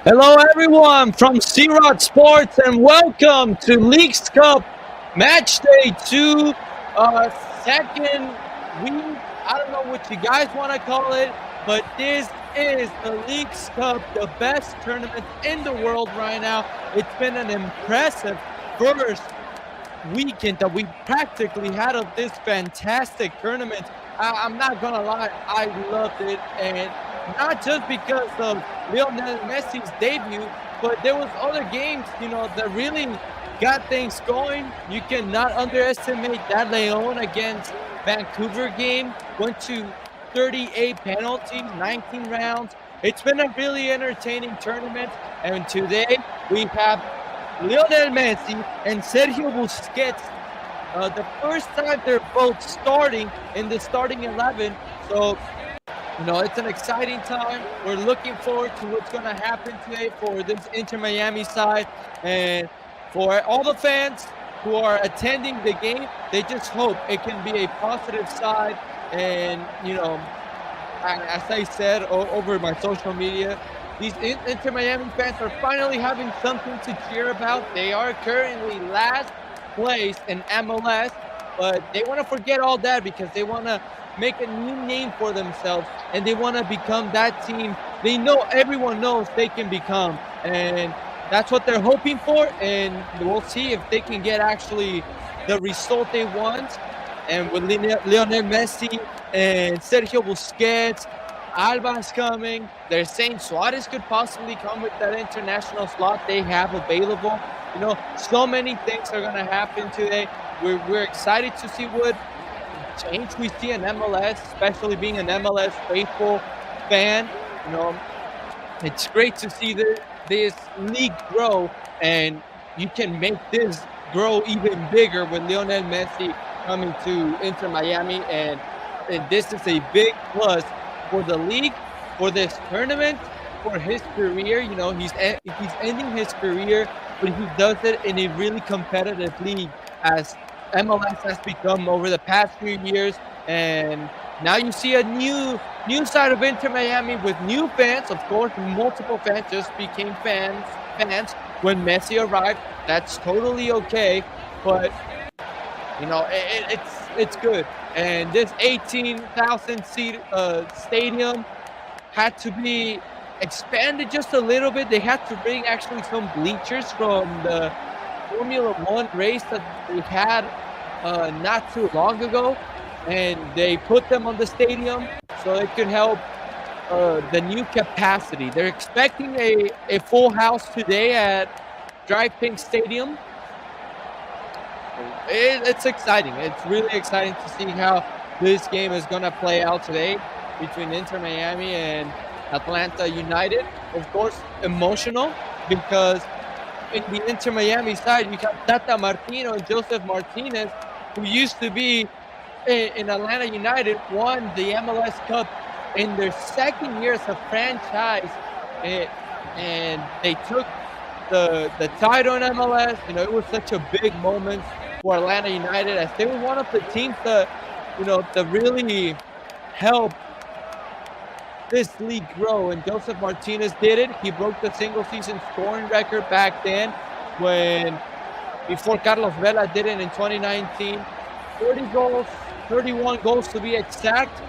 Hello, everyone from C-Rod Sports, and welcome to Leagues Cup Match Day 2, second week. I don't know what you guys want to call it, but this is the Leagues Cup, the best tournament in the world right now. It's been an impressive first weekend that we practically had of this fantastic tournament. I'm not gonna lie, I loved it, and not just because of Lionel Messi's debut, but there was other games, that really got things going. You cannot underestimate that Leon against Vancouver game. Went to 38 penalties, 19 rounds. It's been a really entertaining tournament, and today we have Lionel Messi and Sergio Busquets. The first time they're both starting in the starting 11. So, it's an exciting time. We're looking forward to what's going to happen today for this Inter Miami side. And for all the fans who are attending the game, they just hope it can be a positive side. And, as I said over my social media, these Inter Miami fans are finally having something to cheer about. They are currently last place in MLS, but they want to forget all that because they want to make a new name for themselves, and they want to become that team they know everyone knows they can become. And that's what they're hoping for, and we'll see if they can get actually the result they want. And with Lionel Messi and Sergio Busquets, Alba's coming. They're saying Suarez could possibly come with that international slot they have available. So many things are going to happen today. We're excited to see what change we see in MLS, especially being an MLS faithful fan. It's great to see this league grow, and you can make this grow even bigger with Lionel Messi coming to Inter Miami, and this is a big plus for the league, for this tournament, for his career. He's ending his career, but he does it in a really competitive league as MLS has become over the past few years. And now you see a new side of Inter Miami with new fans. Of course, multiple fans just became fans when Messi arrived. That's totally okay, but it's good. And this 18,000 seat stadium had to be expanded just a little bit. They had to bring actually some bleachers from the Formula One race that they had not too long ago, and they put them on the stadium so it could help the new capacity. They're expecting a full house today at Drive Pink Stadium. It's exciting. It's really exciting to see how this game is going to play out today between Inter Miami and Atlanta United. Of course, emotional because in the Inter Miami side, you have Tata Martino and Joseph Martinez, who used to be in Atlanta United, won the MLS Cup in their second year as a franchise, and they took the title in MLS. It was such a big moment for Atlanta United, as they were one of the teams that really helped this league grow. And Joseph Martinez did it. He broke the single season scoring record back then before Carlos Vela did it in 2019. 30 goals, 31 goals to be exact.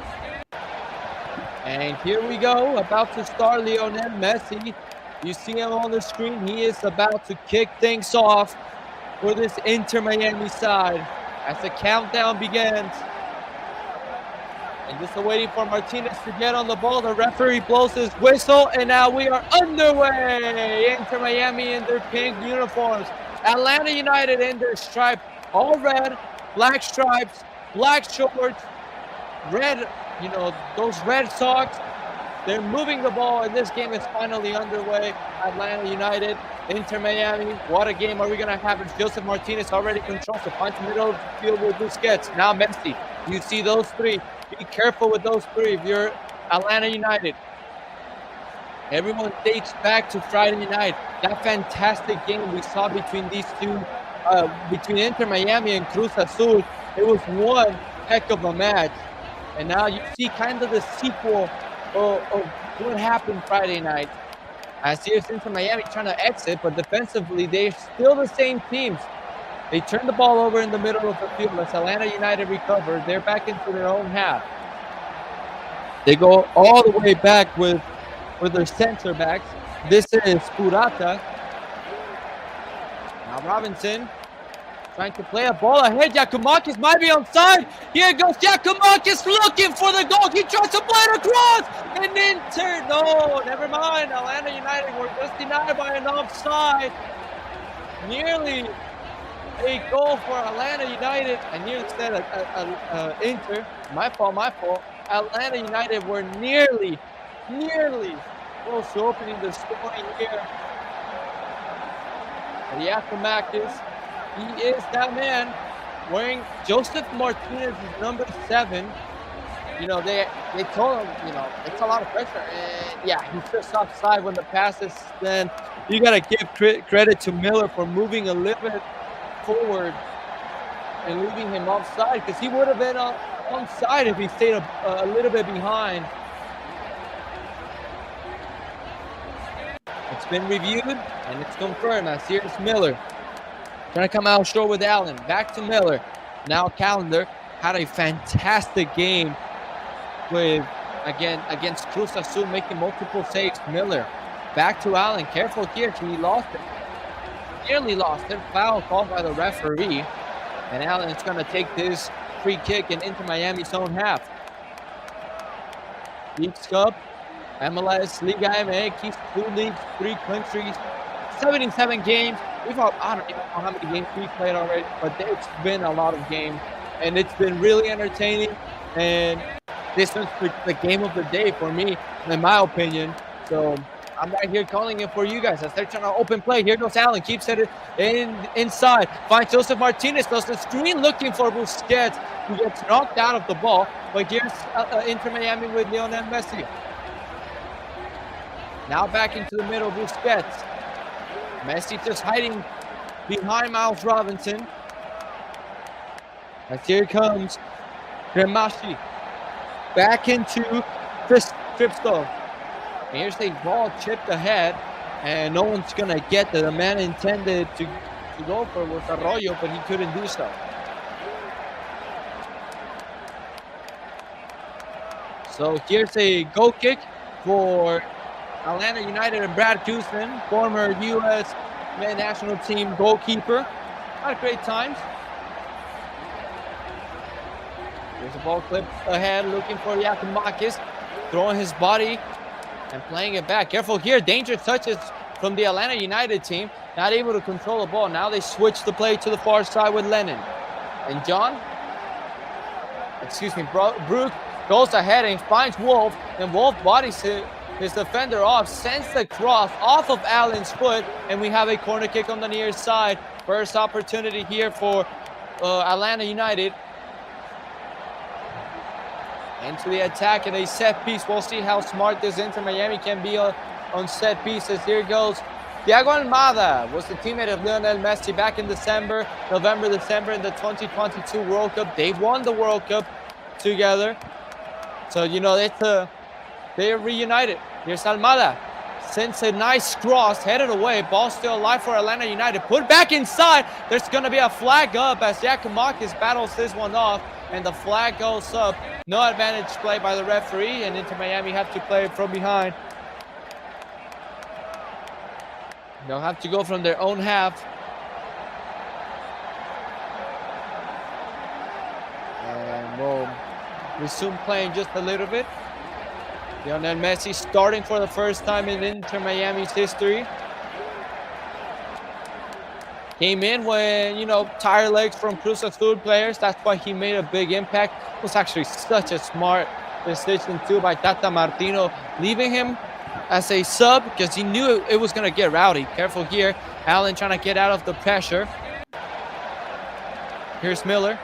And here we go, about to start Lionel Messi. You see him on the screen. He is about to kick things off for this Inter Miami side as the countdown begins. And just waiting for Martinez to get on the ball. The referee blows his whistle, and now we are underway. Inter Miami in their pink uniforms. Atlanta United in their stripe, all red, black stripes, black shorts, red, those red socks. They're moving the ball, and this game is finally underway. Atlanta United, Inter Miami. What a game are we going to have? As Joseph Martinez already controls the punch middle of the field with Busquets. Now Messi. You see those three. Be careful with those three if you're Atlanta United. Everyone dates back to Friday night. That fantastic game we saw between these two, between Inter Miami and Cruz Azul. It was one heck of a match. And now you see kind of the sequel of what happened Friday night. As here's Inter Miami trying to exit, but defensively, they're still the same teams. They turn the ball over in the middle of the field as Atlanta United recovers. They're back into their own half. They go all the way back with their center backs. This is Purata. Now Robinson trying to play a ball ahead. Giacomakis might be onside. Here goes Giacomakis looking for the goal. He tries to play it across. And Inter, no, never mind. Atlanta United were just denied by an offside. Nearly a goal for Atlanta United. I nearly said Inter. My fault. Atlanta United were nearly close to opening the scoring here. Giacomakis, he is that man wearing Joseph Martinez is number 7. You know, they told him, you know, it's a lot of pressure. And yeah, he's just offside when the pass is then. You got to give credit to Miller for moving a little bit forward and leaving him offside, because he would have been onside if he stayed a little bit behind. It's been reviewed and it's confirmed. As here's Miller trying to come out short with Allen. Back to Miller. Now Calendar had a fantastic game against Cruz Azul, making multiple saves. Miller back to Allen. Careful here. He lost it. Nearly lost it. Foul called by the referee. And Allen is going to take this free kick and into Miami's own half. Leagues Cup, MLS, Liga MX, keeps 2 leagues, 3 countries, 77 games. I don't even know how many games we've played already, but it's been a lot of games. And it's been really entertaining. And this was the game of the day for me, in my opinion. So I'm right here calling it for you guys as they're trying to open play. Here goes Allen, keeps it inside. Finds Joseph Martinez, does the screen looking for Busquets, who gets knocked out of the ball. But here's Inter Miami with Lionel Messi. Now back into the middle, Busquets. Messi just hiding behind Miles Robinson. As here comes Gremashi. Back into Tripstov. Here's a ball chipped ahead, and no one's going to get that. The man intended to go for was Arroyo, but he couldn't do so. So here's a goal kick for Atlanta United and Brad Guzman, former U.S. men's national team goalkeeper. Had great times. There's a ball clipped ahead, looking for Giacomakis, throwing his body and playing it back. Careful here. Dangerous touches from the Atlanta United team. Not able to control the ball. Now they switch the play to the far side with Lennon. And Brooke goes ahead and finds Wolf. And Wolf bodies his defender off. Sends the cross off of Allen's foot. And we have a corner kick on the near side. First opportunity here for Atlanta United. Into the attack and a set piece. We'll see how smart this Inter Miami can be on set pieces. Here goes Thiago Almada. Was the teammate of Lionel Messi back in November, December in the 2022 World Cup. They won the World Cup together. So, you know, they're reunited. Here's Almada. Sends a nice cross, headed away. Ball still alive for Atlanta United. Put back inside. There's going to be a flag up as Giacomakis battles this one off. And the flag goes up. No advantage play by the referee, and Inter Miami have to play from behind. They'll have to go from their own half. And we'll resume playing just a little bit. Lionel Messi starting for the first time in Inter Miami's history. Came in when, you know, tired legs from Cruz Azul players. That's why he made a big impact. It was actually such a smart decision, too, by Tata Martino, leaving him as a sub because he knew it was going to get rowdy. Careful here. Allen trying to get out of the pressure. Here's Miller.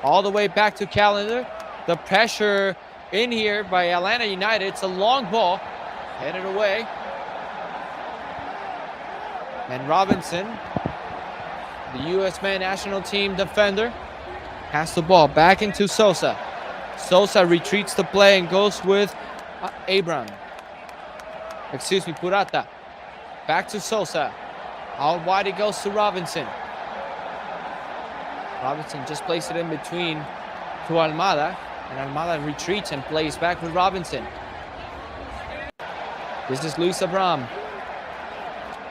All the way back to Calendar. The pressure in here by Atlanta United. It's a long ball. Headed away. And Robinson, the U.S. men's national team defender, has the ball back into Sosa. Sosa retreats the play and goes with Abram. Excuse me, Purata. Back to Sosa. Out wide it goes to Robinson. Robinson just plays it in between to Almada. And Almada retreats and plays back with Robinson. This is Luis Abram.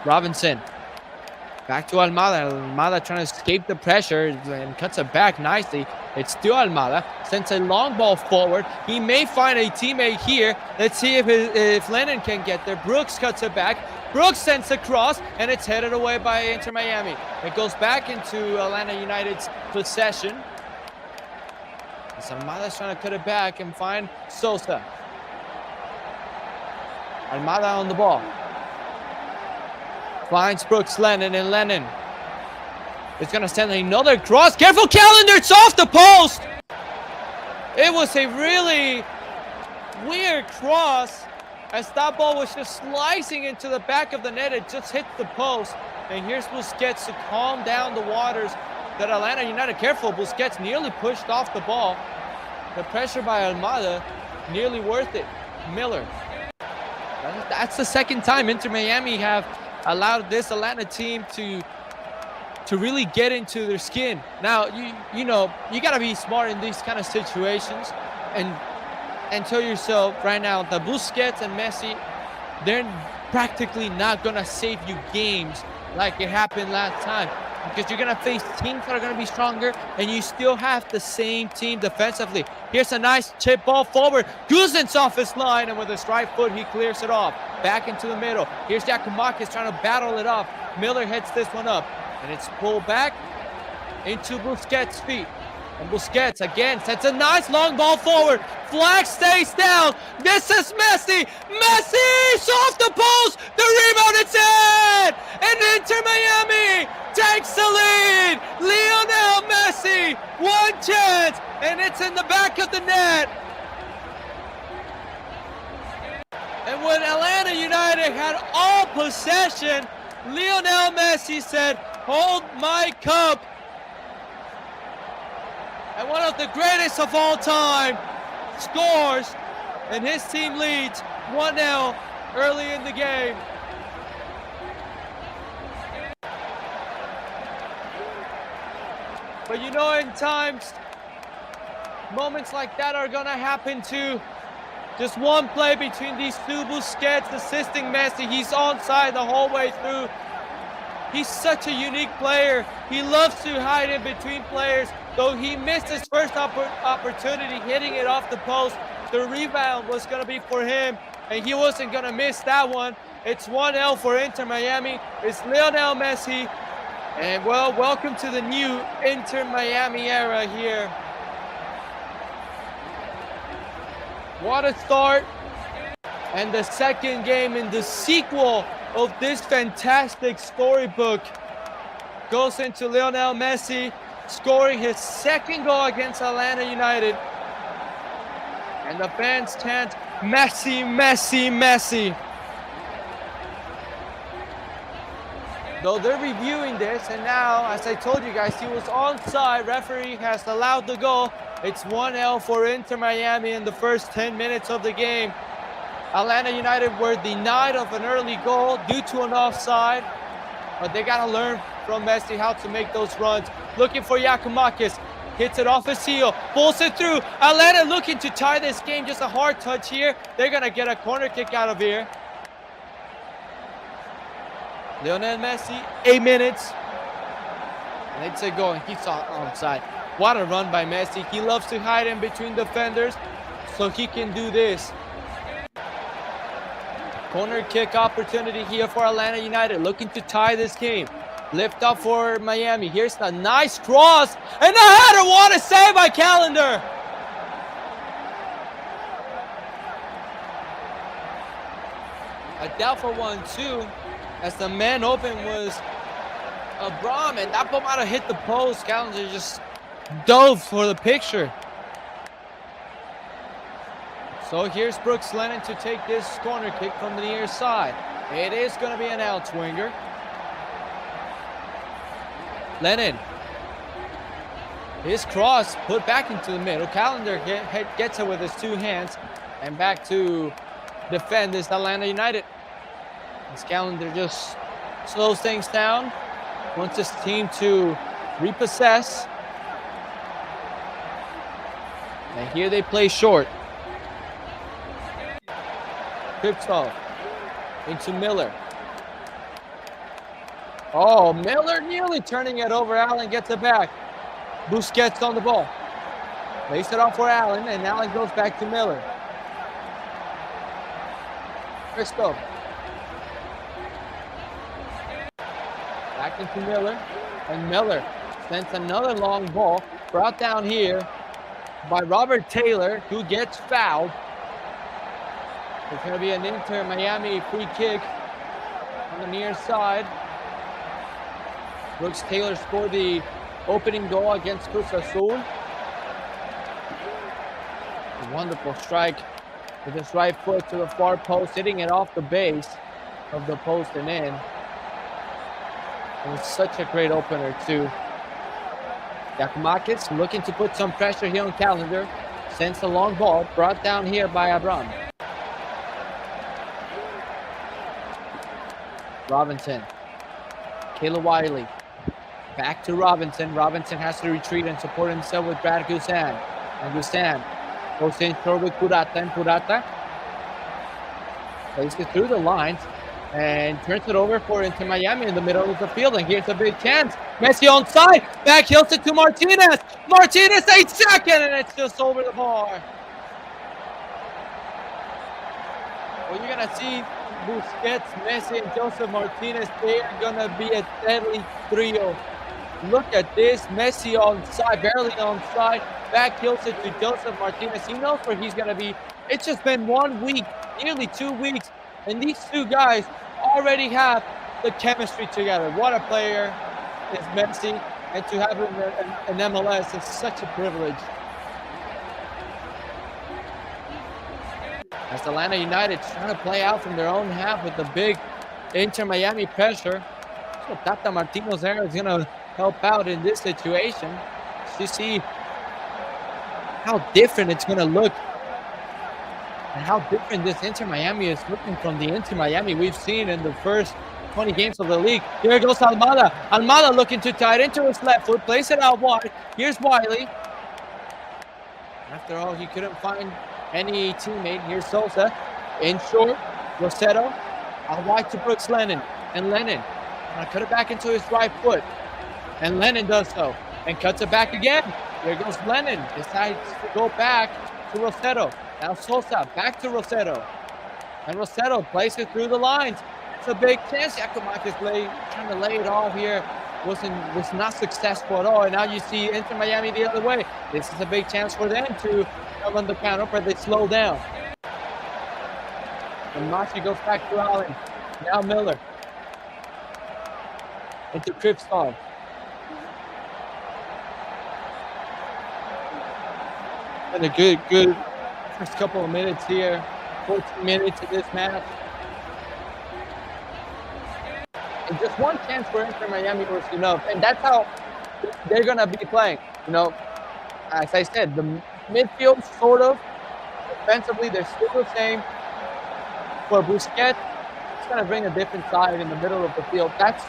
Robinson. Back to Almada. Almada trying to escape the pressure and cuts it back nicely. It's still Almada. Sends a long ball forward. He may find a teammate here. Let's see if Lennon can get there. Brooks cuts it back. Brooks sends a cross, and it's headed away by Inter Miami. It goes back into Atlanta United's possession. As Almada's trying to cut it back and find Sosa. Almada on the ball. Finds Brooks Lennon, and Lennon is going to send another cross. Careful, Calendar, it's off the post! It was a really weird cross as that ball was just slicing into the back of the net. It just hit the post. And here's Busquets to calm down the waters that Atlanta United. Careful, Busquets nearly pushed off the ball. The pressure by Almada, nearly worth it. Miller. That's the second time Inter Miami have allowed this Atlanta team to really get into their skin. Now, you know, you got to be smart in these kind of situations and tell yourself right now that Busquets and Messi, they're practically not going to save you games like it happened last time, because you're going to face teams that are going to be stronger, and you still have the same team defensively. Here's a nice chip ball forward. Guzan's off his line, and with his right foot, he clears it off. Back into the middle. Here's Giacomakis trying to battle it off. Miller heads this one up, and it's pulled back into Busquets' feet. And Busquets again sets a nice long ball forward. Flag stays down. This is Messi. Messi's off the post. The rebound, it's in. And Inter Miami takes the lead. Lionel Messi, one chance, and it's in the back of the net. And when Atlanta United had all possession, Lionel Messi said, "Hold my cup." And one of the greatest of all time scores, and his team leads 1-0 early in the game. But you know, in times, moments like that are gonna happen too. Just one play between these two. Busquets assisting Messi. He's onside the whole way through. He's such a unique player. He loves to hide in between players. Though he missed his first opportunity hitting it off the post, the rebound was going to be for him, and he wasn't going to miss that one. It's 1-0 for Inter Miami. It's Lionel Messi. And, well, welcome to the new Inter Miami era here. What a start. And the second game in the sequel of this fantastic storybook goes into Lionel Messi scoring his second goal against Atlanta United. And the fans chant, "Messi, Messi, Messi." Though they're reviewing this, and now, as I told you guys, he was onside. Referee has allowed the goal. It's 1-0 for Inter Miami in the first 10 minutes of the game. Atlanta United were denied of an early goal due to an offside, but they got to learn from Messi how to make those runs. Looking for Giacomakis, hits it off his heel, pulls it through. Atlanta looking to tie this game, just a hard touch here. They're going to get a corner kick out of here. Lionel Messi, 8 minutes. And it's a goal, and he's onside. What a run by Messi. He loves to hide in between defenders, so he can do this. Corner kick opportunity here for Atlanta United, looking to tie this game. Lift up for Miami. Here's a nice cross, and a header. What a save by Calendar. A doubtful one too, as the man open was Abram, and that ball might have hit the post. Calendar just dove for the picture. So here's Brooks Lennon to take this corner kick from the near side. It is going to be an out-swinger. Lennon. His cross put back into the middle. Calendar gets it with his two hands. And back to defend this Atlanta United. His calendar just slows things down. Wants his team to repossess. And here they play short. Kristoff into Miller. Oh, Miller nearly turning it over. Allen gets it back. Busquets on the ball. Lays it off for Allen, and Allen goes back to Miller. Kristoff. Back into Miller. And Miller sends another long ball brought down here by Robert Taylor, who gets fouled. It's going to be an Inter Miami free kick on the near side. Brooks Taylor scored the opening goal against Cruz Azul. A wonderful strike with his right foot to the far post, hitting it off the base of the post and in. It was such a great opener too. Giakoumakis looking to put some pressure here on Calendar. Sends a long ball brought down here by Abram. Robinson. Kayla Wiley. Back to Robinson. Robinson has to retreat and support himself with Brad Guzan. And Guzan goes in short with Purata. And Purata plays it through the lines and turns it over for Inter Miami in the middle of the field. And here's a big chance. Messi onside. Back heels it to Martinez. Martinez, 8-second, and it's just over the bar. Well, you're going to see Busquets, Messi, and Joseph Martinez. They are going to be a deadly trio. Look at this. Messi onside, barely onside. Back heels it to Joseph Martinez. He knows where he's going to be. It's just been 1 week, nearly 2 weeks, and these two guys already have the chemistry together. What a player is Messi, and to have him in MLS is such a privilege. As Atlanta United trying to play out from their own half with the big Inter Miami pressure. So Tata Martino's there is going to help out in this situation. You see how different it's going to look and how different this Inter Miami is looking from the Inter Miami we've seen in the first 20 games of the league. Here goes Almada. Almada looking to tie it into his left foot, place it out wide. Here's Wiley. After all, he couldn't find any teammate. Here's Sosa. In short, Rossetto. Out wide to Brooks Lennon. And Lennon trying to cut it back into his right foot. And Lennon does so. And cuts it back again. Here goes Lennon. Decides to go back to Rossetto. Now Sosa back to Rossetto. And Rossetto plays it through the lines. It's a big chance. Giakoumakis trying to lay it off here. Was not successful at all. And now you see Inter Miami the other way. This is a big chance for them to come on the counter, but they slow down. And Machi goes back to Allen. Now Miller. Into Kristoff. And a good first couple of minutes here. 14 minutes of this match. And just one chance for Inter Miami was enough. And that's how they're going to be playing. You know, as I said, the midfield sort of, defensively, they're still the same. For Busquets, it's going to bring a different side in the middle of the field. That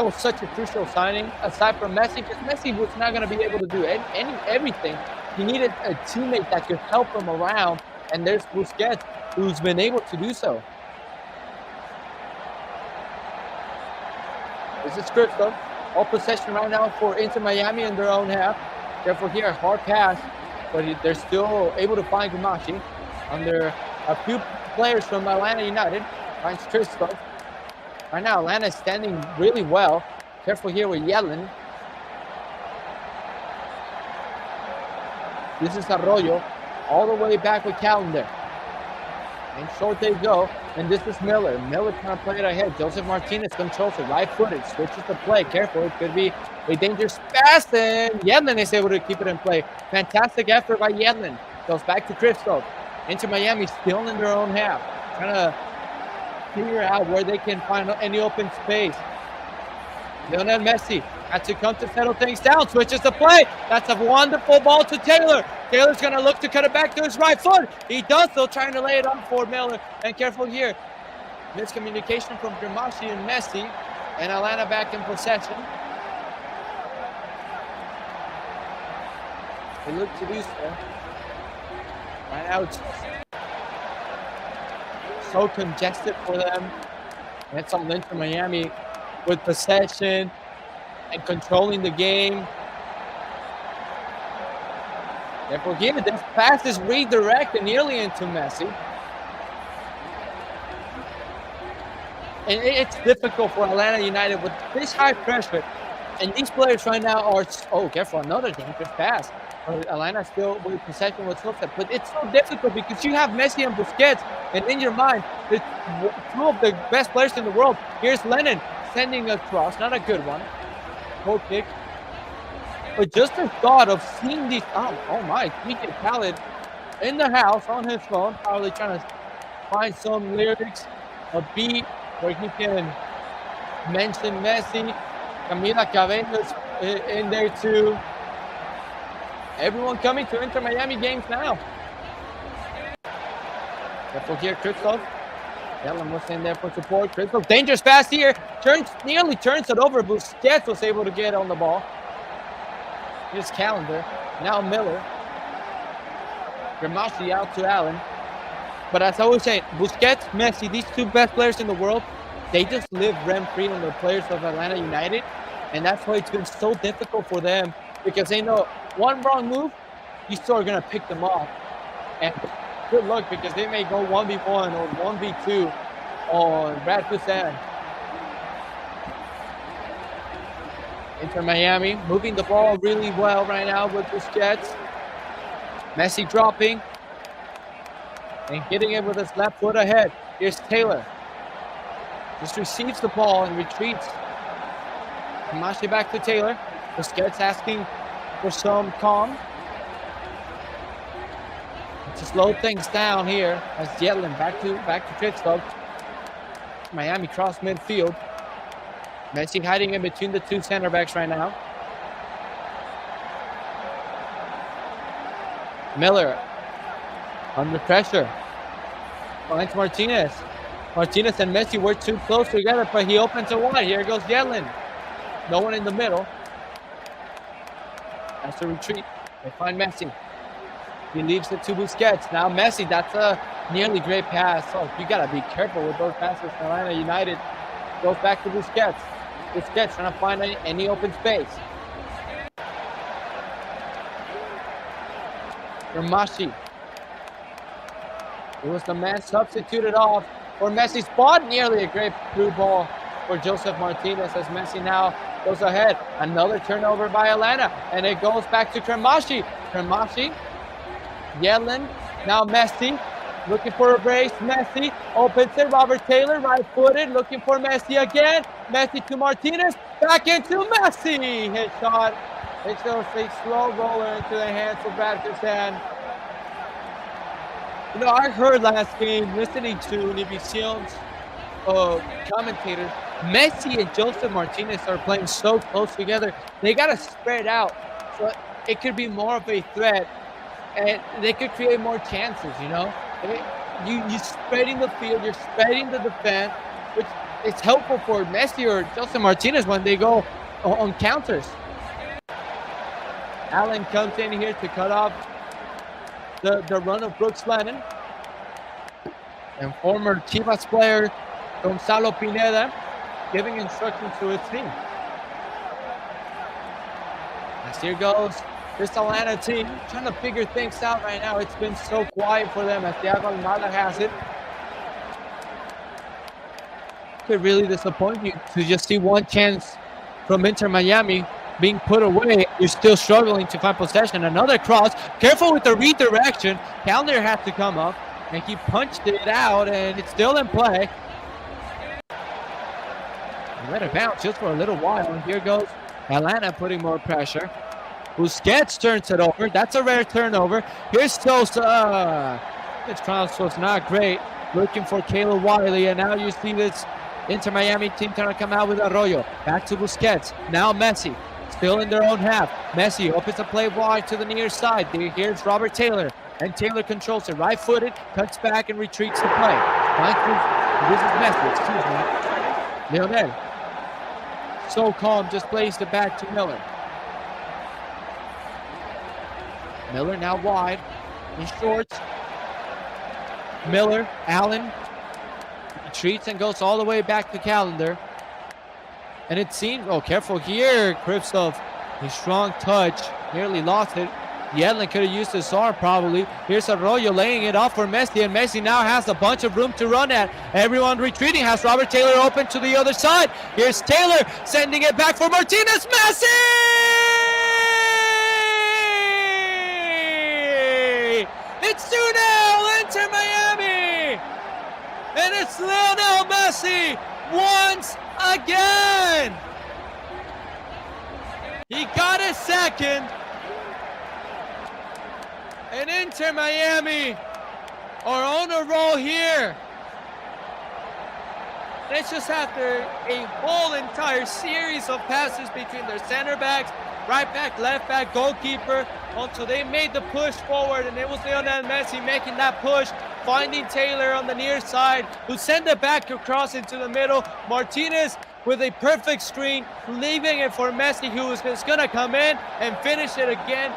was such a crucial signing, aside from Messi, because Messi was not going to be able to do everything. He needed a teammate that could help him around, and there's Busquets, who's been able to do so. This is Kristoff. All possession right now for Inter Miami in their own half. Therefore here, hard pass, but they're still able to find Gumachi. Under a few players from Atlanta United. Finds Kristoff. Right now, Atlanta is standing really well. Careful here with Yellen. This is Arroyo. All the way back with Calendar. And short they go. And this is Miller. Miller trying to play it ahead. Joseph Martinez controls it. Right-footed. Switches the play. Careful. It could be a dangerous pass. And Yedlin is able to keep it in play. Fantastic effort by Yedlin. Goes back to Kristoff. Inter Miami still in their own half. Trying to figure out where they can find any open space. Lionel Messi had to come to settle things down. Switches the play. That's a wonderful ball to Taylor. Taylor's going to look to cut it back to his right foot. He does so, trying to lay it on for Miller. And careful here. Miscommunication from Grimasci and Messi, and Atlanta back in possession. They look to do so. Right now it's so congested for them. And it's all Inter Miami with possession and controlling the game. Therefore, here, this pass is redirected nearly into Messi. And it's difficult for Atlanta United with this high pressure. And these players right now are, oh, careful, another dangerous pass. Atlanta still with possession with Sosa. But it's so difficult because you have Messi and Busquets. And in your mind, it's two of the best players in the world. Here's Lennon sending a cross, not a good one. Goal kick. But just the thought of seeing these, oh my, DJ Khaled in the house on his phone, probably trying to find some lyrics, a beat where he can mention Messi. Camila Cabello's in there too. Everyone coming to Inter Miami games now. Careful here, Christoph. Yellen was in there for support. Christoph, dangerous pass here. Nearly turns it over. Busquets was able to get on the ball. Here's Calendar. Now Miller. Grimasci out to Allen. But as I was saying, Busquets, Messi, these two best players in the world, they just live rent-free on the players of Atlanta United. And that's why it's been so difficult for them, because they know one wrong move, you still are going to pick them off. And good luck, because they may go 1v1 or 1v2 on Brad Hussein. Inter Miami moving the ball really well right now with Busquets. Messi dropping and hitting it with his left foot ahead. Here's Taylor. Just receives the ball and retreats. Grimasci back to Taylor. Busquets asking for some calm. To slow things down here as Yedlin back to Kristoff. Miami cross midfield. Messi hiding in between the two center backs right now. Miller under pressure. Finds Martinez. Martinez and Messi were too close together, but he opens it wide. Here goes Yedlin. No one in the middle. That's a retreat. They find Messi. He leaves it to Busquets. Now Messi, that's a nearly great pass. So you got to be careful with those passes. Atlanta United goes back to Busquets. Busquets trying to find any open space. Grimasci. It was the man substituted off for Messi's spot. Nearly a great through ball for Joseph Martinez as Messi now goes ahead. Another turnover by Atlanta. And it goes back to Grimasci. Grimasci. Yellen. Now Messi. Looking for a brace. Messi opens it. Robert Taylor, right-footed. Looking for Messi again. Messi to Martinez. Back into Messi. His shot. It's just a slow roller into the hands of Brad Hussein. You know, I heard last game, listening to Univision's commentators, Messi and Joseph Martinez are playing so close together. They got to spread out so it could be more of a threat, and they could create more chances, you know? You're spreading the field, you're spreading the defense, which is helpful for Messi or Joseph Martinez when they go on counters. Allen comes in here to cut off the run of Brooks Lennon. And former Chivas player Gonzalo Pineda giving instructions to his team. As here goes this Atlanta team trying to figure things out right now. It's been so quiet for them as Thiago Almada has it. It could really disappoint you to just see one chance from Inter Miami being put away. You're still struggling to find possession. Another cross. Careful with the redirection. Calendar has to come up, and he punched it out, and it's still in play. He let it bounce just for a little while, and here goes Atlanta putting more pressure. Busquets turns it over. That's a rare turnover. Here's Sosa. This cross was not great. Looking for Caleb Wiley, and now you see this Inter Miami team trying to come out with Arroyo. Back to Busquets. Now Messi. Still in their own half. Messi opens a play wide to the near side. Here's Robert Taylor. And Taylor controls it. Right-footed. Cuts back and retreats the play. This is Messi, excuse me. Lionel. So calm, just plays the back to Miller. Miller now wide, in shorts. Miller, Allen, retreats and goes all the way back to Calendar. And it seems, oh, careful here, Krivtsov. A strong touch, nearly lost it. Yedlin could have used his arm probably. Here's Arroyo laying it off for Messi, and Messi now has a bunch of room to run at. Everyone retreating, has Robert Taylor open to the other side. Here's Taylor sending it back for Martinez. Messi! It's 2-0 Inter Miami! And it's Lionel Messi once again! He got his second. And Inter Miami are on a roll here. And it's just after a whole entire series of passes between their center backs, right back, left back, goalkeeper, until they made the push forward, and it was Lionel Messi making that push, finding Taylor on the near side, who sent it back across into the middle. Martinez with a perfect screen, leaving it for Messi, who is just gonna come in and finish it again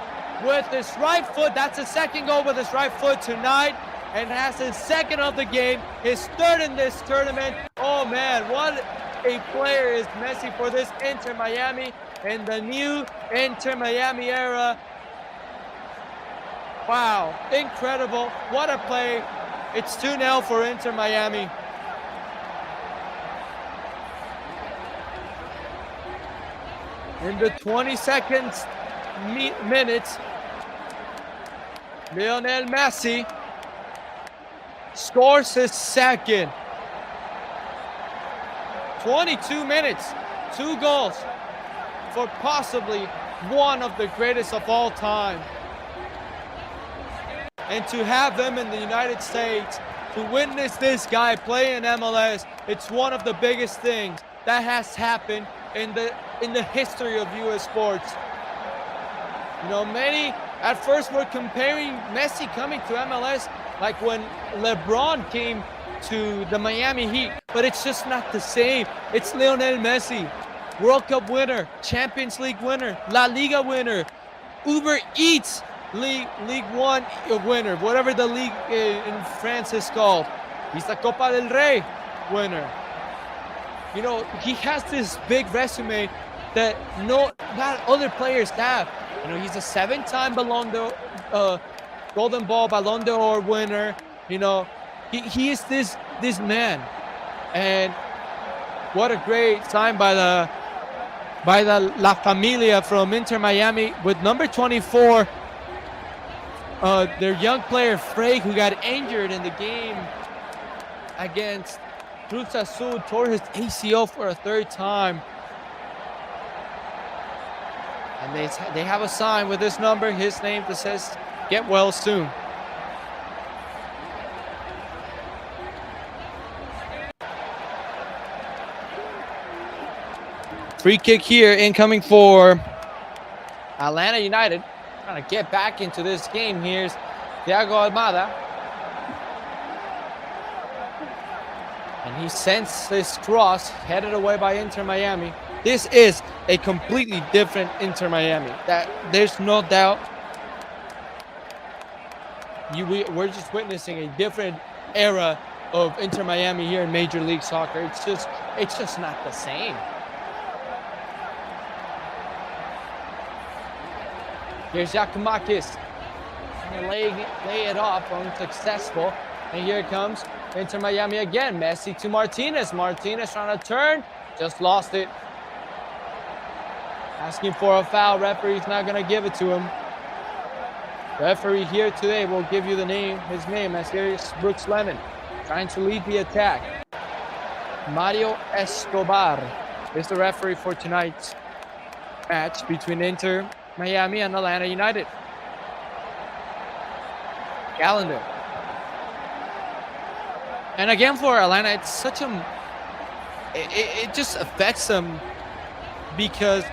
with his right foot. That's his second goal with his right foot tonight, and has his second of the game, his third in this tournament. Oh man, what a player is Messi for this Inter Miami and the new Inter Miami era. Wow, incredible, what a play. It's 2-0 for Inter Miami. In the 22nd minutes, Lionel Messi scores his second. 22 minutes, 2 goals for possibly one of the greatest of all time. And to have them in the United States, to witness this guy play in MLS, it's one of the biggest things that has happened in the history of U.S. sports. You know, many at first were comparing Messi coming to MLS like when LeBron came to the Miami Heat, but it's just not the same. It's Lionel Messi, World Cup winner, Champions League winner, La Liga winner, Uber Eats League One winner, whatever the league in France is called. He's the Copa del Rey winner. You know, he has this big resume that not other players have. You know, he's a 7-time Ballon d'Or, Golden Ball Ballon d'Or winner. You know, he is this man, and what a great sign by the La Familia from Inter Miami with number 24. Their young player Frey, who got injured in the game against Cruz Azul, tore his ACL for a 3rd time. And they have a sign with this number, his name, that says, "Get well soon." Free kick here, incoming for Atlanta United. Trying to get back into this game. Here's Thiago Almada. And he sends this cross, headed away by Inter Miami. This is a completely different Inter Miami. That there's no doubt. We're just witnessing a different era of Inter Miami here in Major League Soccer. It's just not the same. Here's Giacomakis. Gonna lay it off, unsuccessful. And here it comes Inter Miami again. Messi to Martinez. Martinez trying to turn, just lost it. Asking for a foul. Referee's not gonna give it to him. Referee here today will give you his name, as here is Brooks Lennon, trying to lead the attack. Mario Escobar is the referee for tonight's match between Inter Miami and Atlanta United. Calendar. And again for Atlanta, it's such it just affects them because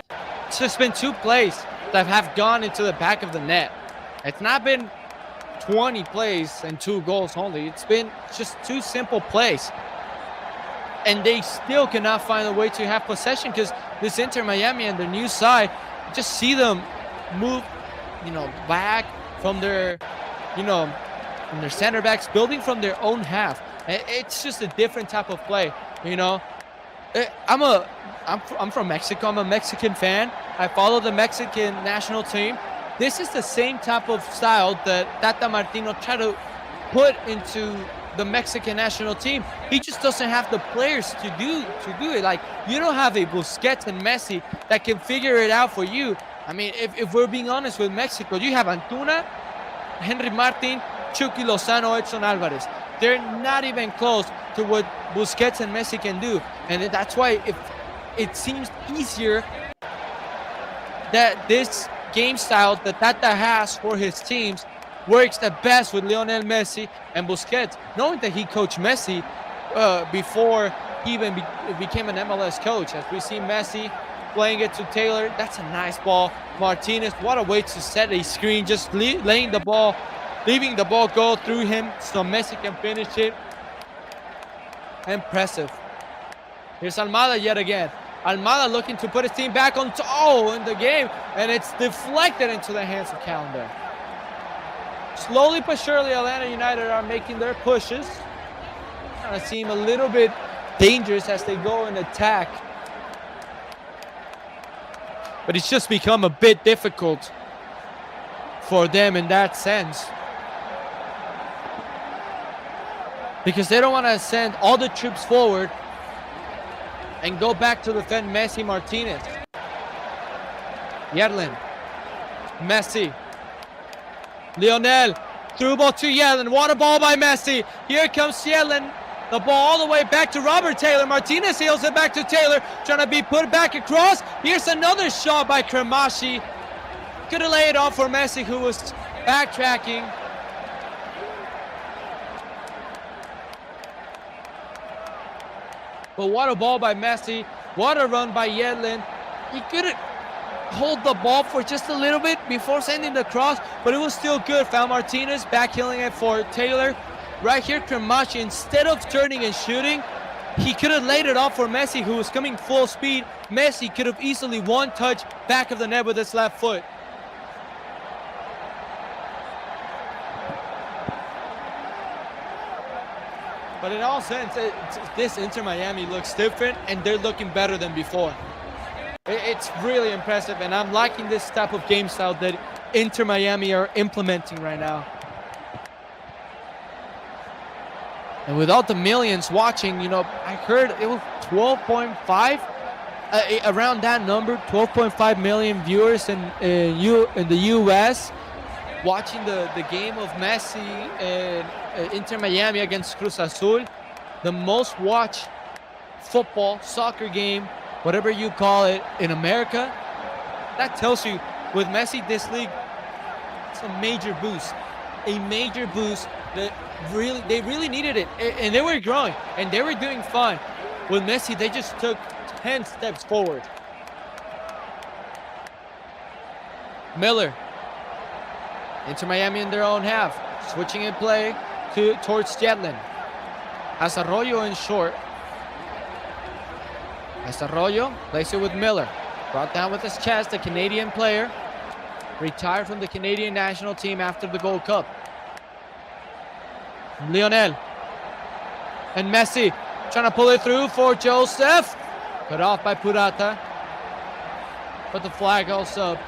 it's just been 2 plays that have gone into the back of the net. It's not been 20 plays and 2 goals only. It's been just 2 simple plays. and they still cannot find a way to have possession because this Inter Miami and their new side, just see them move, back from their, from their center backs, building from their own half. It's just a different type of play, I'm from Mexico. I'm a Mexican fan. I follow the Mexican national team. This is the same type of style that Tata Martino tried to put into the Mexican national team. He just doesn't have the players to do it. Like, you don't have a Busquets and Messi that can figure it out for you. I mean, if we're being honest with Mexico, you have Antuna, Henry Martin, Chucky Lozano, Edson Alvarez. They're not even close to what Busquets and Messi can do. And that's why it seems easier that this game style that Tata has for his teams works the best with Lionel Messi and Busquets, knowing that he coached Messi before he even became an MLS coach. As we see Messi playing it to Taylor, that's a nice ball. Martinez, what a way to set a screen, just leaving the ball go through him so Messi can finish it. Impressive. Here's Almada yet again. Almada looking to put his team back on in the game, and it's deflected into the hands of Calendar. Slowly but surely, Atlanta United are making their pushes. Kind of seem a little bit dangerous as they go and attack. But it's just become a bit difficult for them in that sense. Because they don't want to send all the troops forward and go back to defend Messi Martinez. Yerlin. Messi. Lionel. Through ball to Yedlin. What a ball by Messi. Here comes Yedlin. The ball all the way back to Robert Taylor. Martinez heels it back to Taylor. Trying to be put back across. Here's another shot by Cremashi. Could have laid it off for Messi, who was backtracking. But what a ball by Messi. What a run by Yedlin. He couldn't hold the ball for just a little bit before sending the cross, but it was still good. Found Martinez back healing it for Taylor. Right here, Cremashi, instead of turning and shooting, he could have laid it off for Messi, who was coming full speed. Messi could have easily one touch back of the net with his left foot. But in all sense, this Inter Miami looks different, and they're looking better than before. It's really impressive, and I'm liking this type of game style that Inter Miami are implementing right now. And without the millions watching, I heard it was 12.5, around that number, 12.5 million viewers in the U.S. watching the game of Messi and Inter Miami against Cruz Azul. The most watched football, soccer game, whatever you call it, in America. That tells you, with Messi, this league, it's a major boost. A major boost that they really needed it. And they were growing, and they were doing fine. With Messi, they just took 10 steps forward. Miller. Inter Miami in their own half. Switching in play towards Yedlin. Has Arroyo in short. As Arroyo plays it with Miller. Brought down with his chest, the Canadian player. Retired from the Canadian national team after the Gold Cup. Lionel. And Messi trying to pull it through for Joseph. Cut off by Purata. But the flag goes up.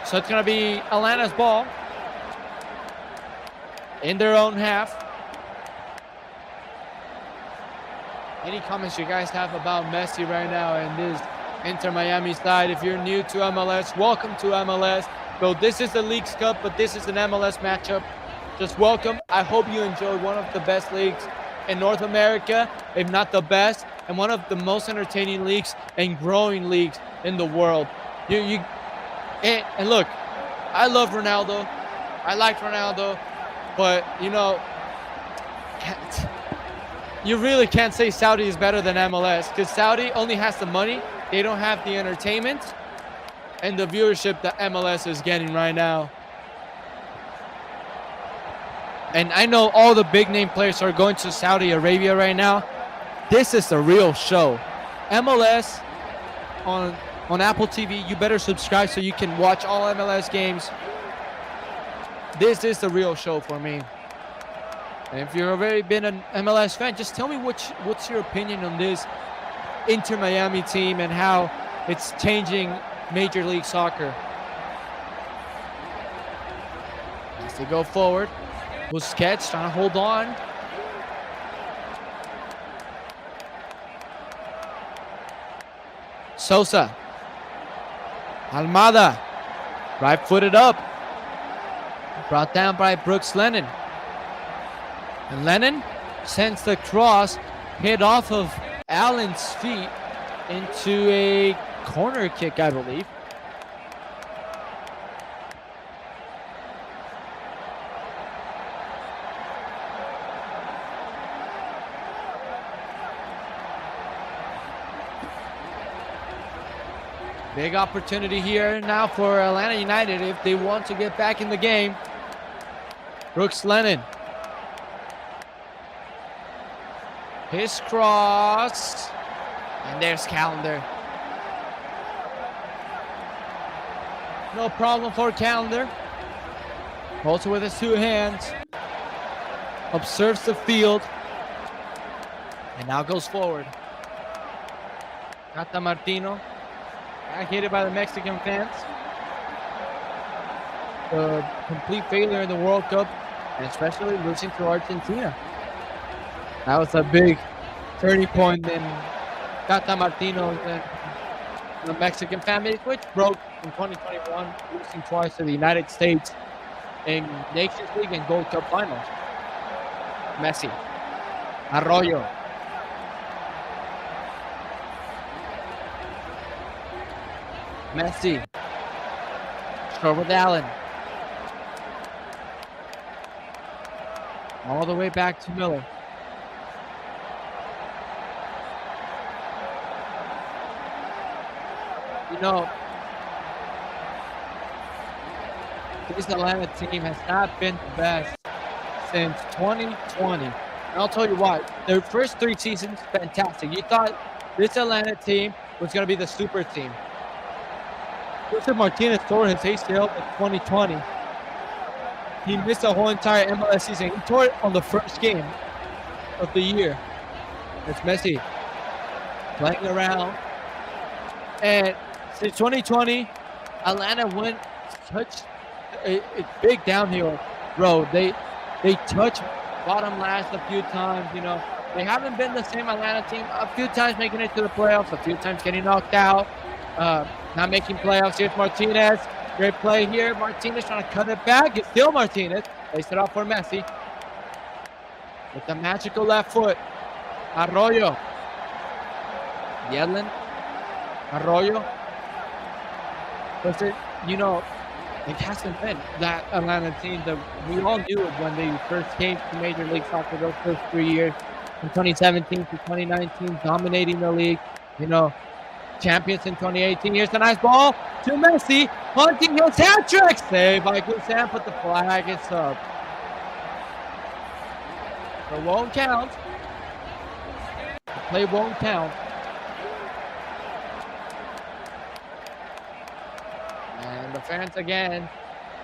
So it's going to be Atlanta's ball. In their own half. Any comments you guys have about Messi right now and this Inter Miami side? If you're new to MLS, welcome to MLS. So this is the Leagues Cup, but this is an MLS matchup. Just welcome. I hope you enjoyed one of the best leagues in North America, if not the best, and one of the most entertaining leagues and growing leagues in the world. And look, I love Ronaldo. I like Ronaldo, but you really can't say Saudi is better than MLS, because Saudi only has the money. They don't have the entertainment and the viewership that MLS is getting right now. And I know all the big name players are going to Saudi Arabia right now. This is the real show. MLS on Apple TV. You better subscribe so you can watch all MLS games. This is the real show for me. And if you've already been an MLS fan, just tell me what's your opinion on this Inter Miami team and how it's changing Major League Soccer. As they go forward, Busquets trying to hold on. Sosa. Almada. Right-footed up. Brought down by Brooks Lennon. And Lennon sends the cross hit off of Allen's feet into a corner kick, I believe. Big opportunity here now for Atlanta United if they want to get back in the game. Brooks Lennon. His cross. And there's Calendar. No problem for Calendar. Holds it with his two hands. Observes the field. And now goes forward. Tata Martino. Hated by the Mexican fans. The complete failure in the World Cup, and especially losing to Argentina. That was a big turning point in Tata Martino and the Mexican family, which broke in 2021, losing twice to the United States in Nations League and Gold Cup finals. Messi. Arroyo. Messi. Short with Allen. All the way back to Miller. You know, this Atlanta team has not been the best since 2020. And I'll tell you why. Their first 3 seasons, fantastic. You thought this Atlanta team was going to be the super team. Joseph Martinez tore his ACL in 2020. He missed the whole entire MLS season. He tore it on the first game of the year. It's Messi playing around. And since 2020, Atlanta went such a big downhill road. They touched bottom last a few times. You know, they haven't been the same Atlanta team. A few times making it to the playoffs, a few times getting knocked out. Not making playoffs. Here's Martinez. Great play here. Martinez trying to cut it back. It's still Martinez. Lays it off for Messi. With the magical left foot. Arroyo. Yedlin. Arroyo. But you know, it hasn't been that Atlanta team that we all knew it when they first came to Major League Soccer those first 3 years. From 2017 to 2019, dominating the league. You know, champions in 2018. Here's a nice ball to Messi. Hunting his hat trick. Save by Gusan, but the flag is up. So it won't count. The play won't count. And the fans again.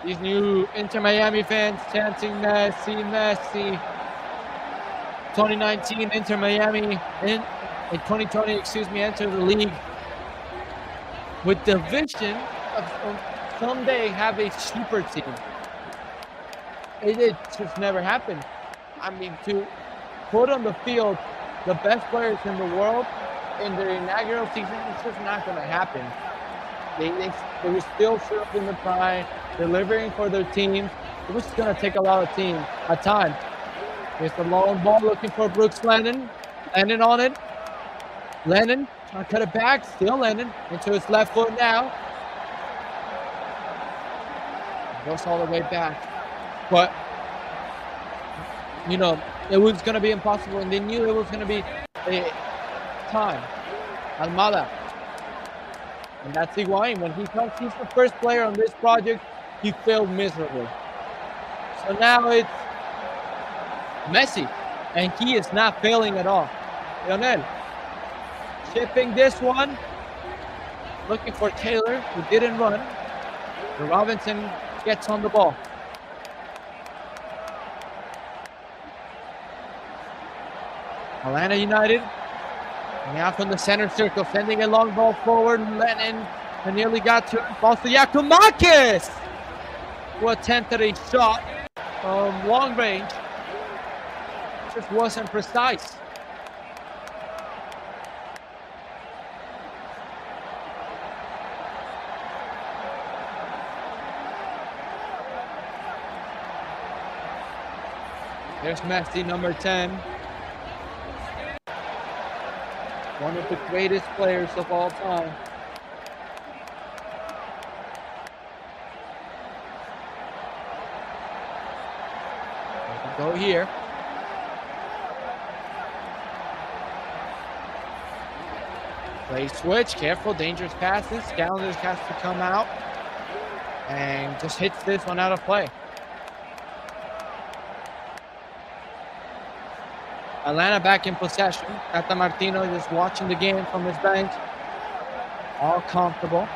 These new Inter Miami fans chanting Messi, Messi. 2019 Inter Miami in 2020, entered the league with the vision of someday have a super team. It just never happened. I mean, to put on the field the best players in the world in their inaugural season, it's just not going to happen. They were still in the prime, delivering for their teams. It was going to take a lot of time. Here's the long ball looking for Brooks Lennon. Lennon on it. Lennon trying to cut it back. Still Lennon into his left foot now. Goes all the way back. But, you know, it was going to be impossible, and they knew it was going to be a time. Almada. And that's Higuain. When he comes, he's the first player on this project. He failed miserably. So now it's Messi, and he is not failing at all. Lionel chipping this one, looking for Taylor, who didn't run. But Robinson gets on the ball. Atlanta United now from the center circle, sending a long ball forward. Lennon nearly got to it. Ball to Giacomakis, who attempted a shot from long range. Just wasn't precise. There's Messi, number 10. One of the greatest players of all time. We can go here. Play switch, careful, dangerous passes. Gallagher has to come out and just hits this one out of play. Atlanta back in possession. Tata Martino just watching the game from his bench. All comfortable.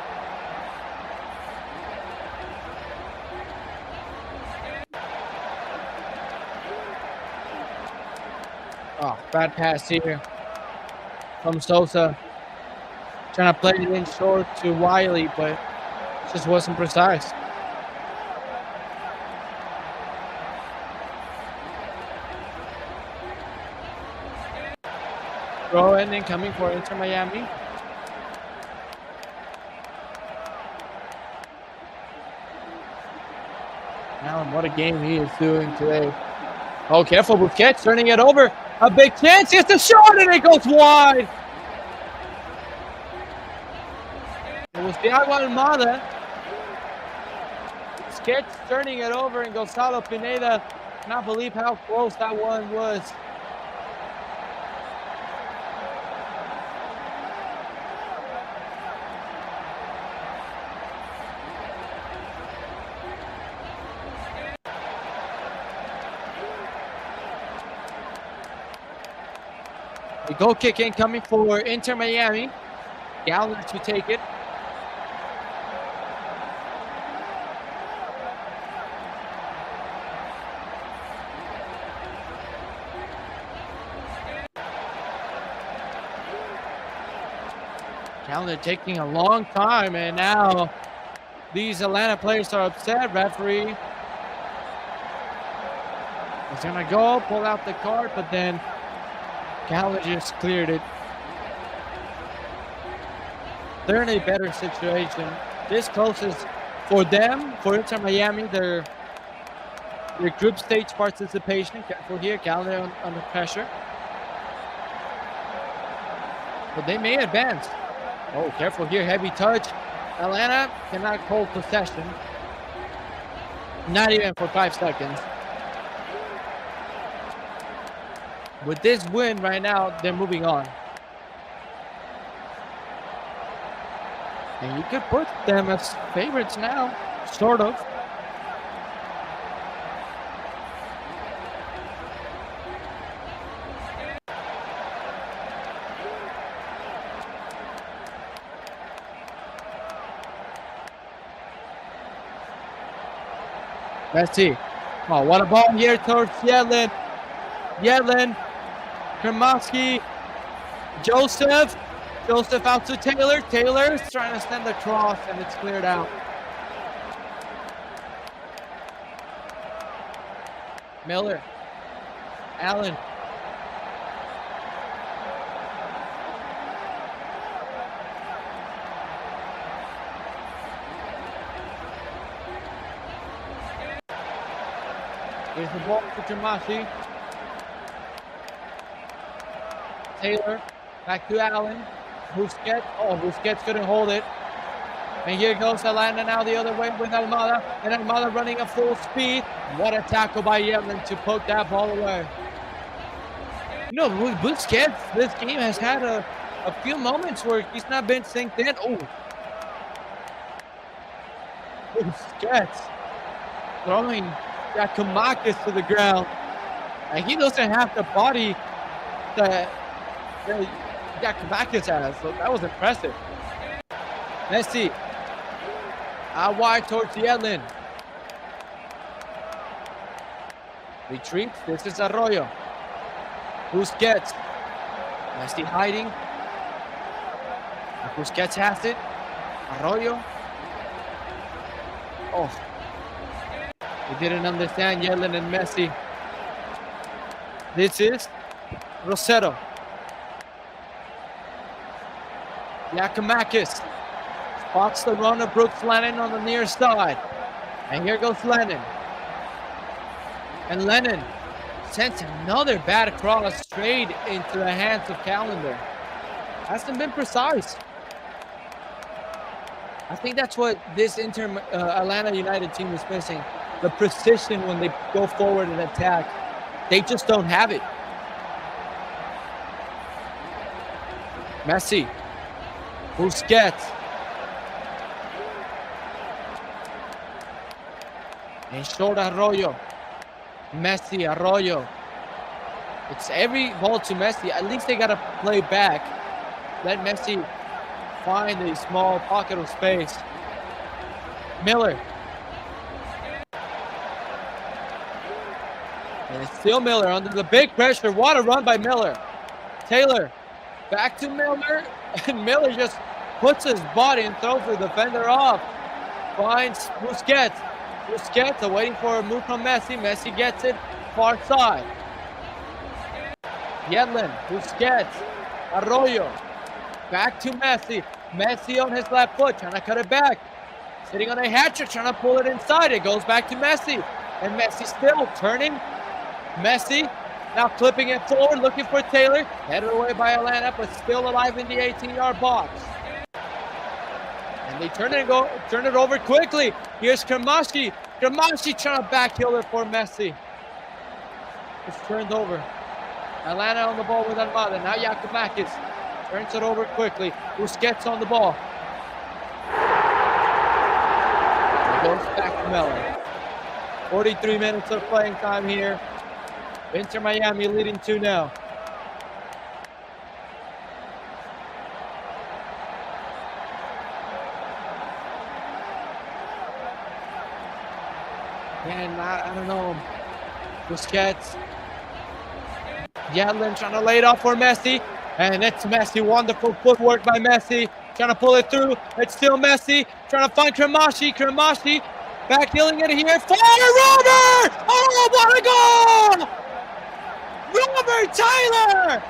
Oh, bad pass here from Sosa. Trying to play it in short to Wiley, but it just wasn't precise. Throw in incoming for Inter Miami. Allen, what a game he is doing today. Oh, careful, Busquets turning it over. A big chance. It's a shot and it goes wide. It was Thiago Almada. Busquets turning it over, and Gonzalo Pineda cannot believe how close that one was. A goal kick incoming for Inter Miami. Gallagher to take it. Gallagher taking a long time, and now these Atlanta players are upset. Referee is gonna go pull out the card, but then Gallagher just cleared it. They're in a better situation. This close is for them, for Inter Miami, their group stage participation. Careful here, Gallagher under pressure. But they may advance. Oh, careful here, heavy touch. Atlanta cannot hold possession. Not even for 5 seconds. With this win right now, they're moving on. And you could put them as favorites now, sort of. Messi. Oh, what a ball here towards Yedlin. Yedlin. Kremovsky. Joseph. Joseph out to Taylor. Taylor's trying to send the cross, and it's cleared out. Miller. Allen. Here's the ball to Jamashi. Taylor. Back to Allen. Busquets. Oh, Busquets couldn't hold it. And here goes Atlanta now the other way with Almada. And Almada running at full speed. What a tackle by Yedlin to poke that ball away. You know, with Busquets, this game has had a few moments where he's not been synced in. Oh. Busquets throwing Giacomakis to the ground. And he doesn't have the body that Giakoumakis has, so that was impressive. Messi. Out wide towards Yedlin. Retreats. This is Arroyo. Busquets. Messi hiding. Busquets has it. Arroyo. Oh. He didn't understand Yedlin and Messi. This is Rosero. Giakoumakis spots the run of Brooks Lennon on the near side. And here goes Lennon. And Lennon sends another bad cross straight into the hands of Callender. Hasn't been precise. I think that's what this Atlanta United team is missing. The precision when they go forward and attack. They just don't have it. Messi. Busquets. And short Arroyo. Messi, Arroyo. It's every ball to Messi. At least they got to play back. Let Messi find a small pocket of space. Miller. And it's still Miller under the big pressure. What a run by Miller. Taylor. Back to Miller. And Miller just puts his body and throws the defender off. Finds Busquets. Busquets waiting for a move from Messi. Messi gets it far side. Yedlin, Busquets, Arroyo. Back to Messi. Messi on his left foot, trying to cut it back. Sitting on a hatchet, trying to pull it inside. It goes back to Messi. And Messi still turning. Messi now clipping it forward, looking for Taylor. Headed away by Atlanta, but still alive in the 18-yard box. And they turn it over quickly. Here's Kramashi. Kramashi trying to backheel it for Messi. It's turned over. Atlanta on the ball with Armada. Now Giakoumakis turns it over quickly. Busquets on the ball. It goes back to Miller. 43 minutes of playing time here. Inter Miami leading 2-0. And I don't know. Busquets. Yedlin trying to lay it off for Messi. And it's Messi. Wonderful footwork by Messi. Trying to pull it through. It's still Messi. Trying to find Kramashi. Kramashi backhilling it here for Robert! Oh, what a goal! Robert Taylor!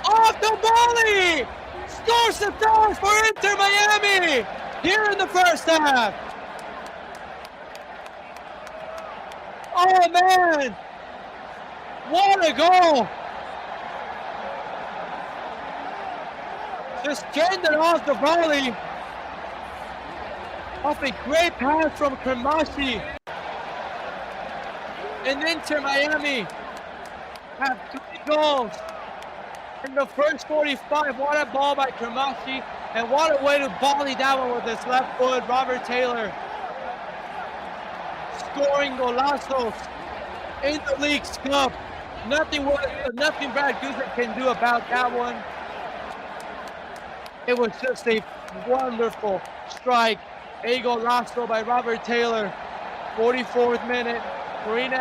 Off the volley! Scores the goal for Inter Miami here in the first half. Oh, man! What a goal! Just getting it off the volley. Off a great pass from Kramashi. And Inter Miami have 3 goals in the first 45. What a ball by Kramashi. And what a way to volley that one with his left foot. Robert Taylor scoring golazos in the League's Cup. Nothing Brad Guzman can do about that one. It was just a wonderful strike. A golazo by Robert Taylor. 44th minute. 3-0.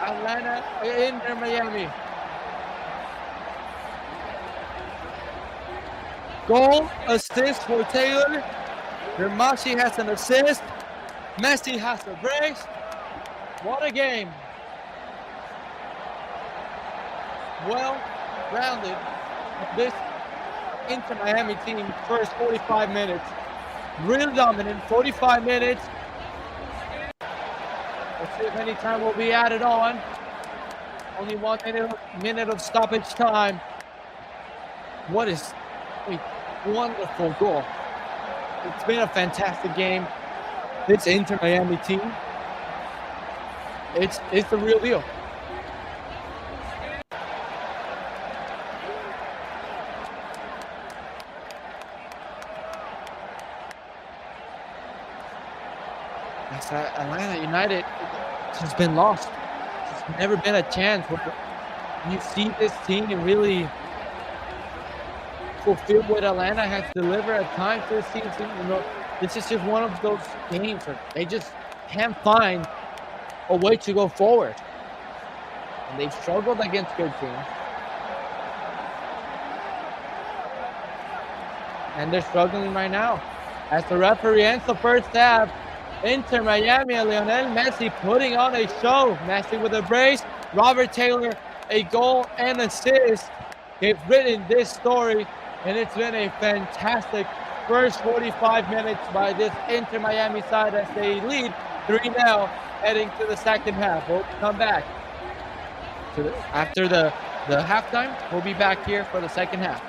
Atlanta, Inter Miami. Goal, assist for Taylor. Kramashi has an assist. Messi has a brace. What a game. Well rounded. This Inter Miami team first 45 minutes. Really dominant, 45 minutes. Let's see if any time will be added on. Only 1 minute of stoppage time. What is a wonderful goal. It's been a fantastic game. This Inter Miami team, it's the real deal. Atlanta United has been lost. There's never been a chance where you see this team really fulfill what Atlanta has delivered at times this season. This is just one of those games where they just can't find a way to go forward. And they've struggled against good teams. And they're struggling right now. As the referee ends the first half, Inter Miami and Lionel Messi putting on a show. Messi with a brace, Robert Taylor a goal and assist. They've written this story, and it's been a fantastic first 45 minutes by this Inter Miami side as they lead 3-0 heading to the second half. We'll come back after the halftime. We'll be back here for the second half.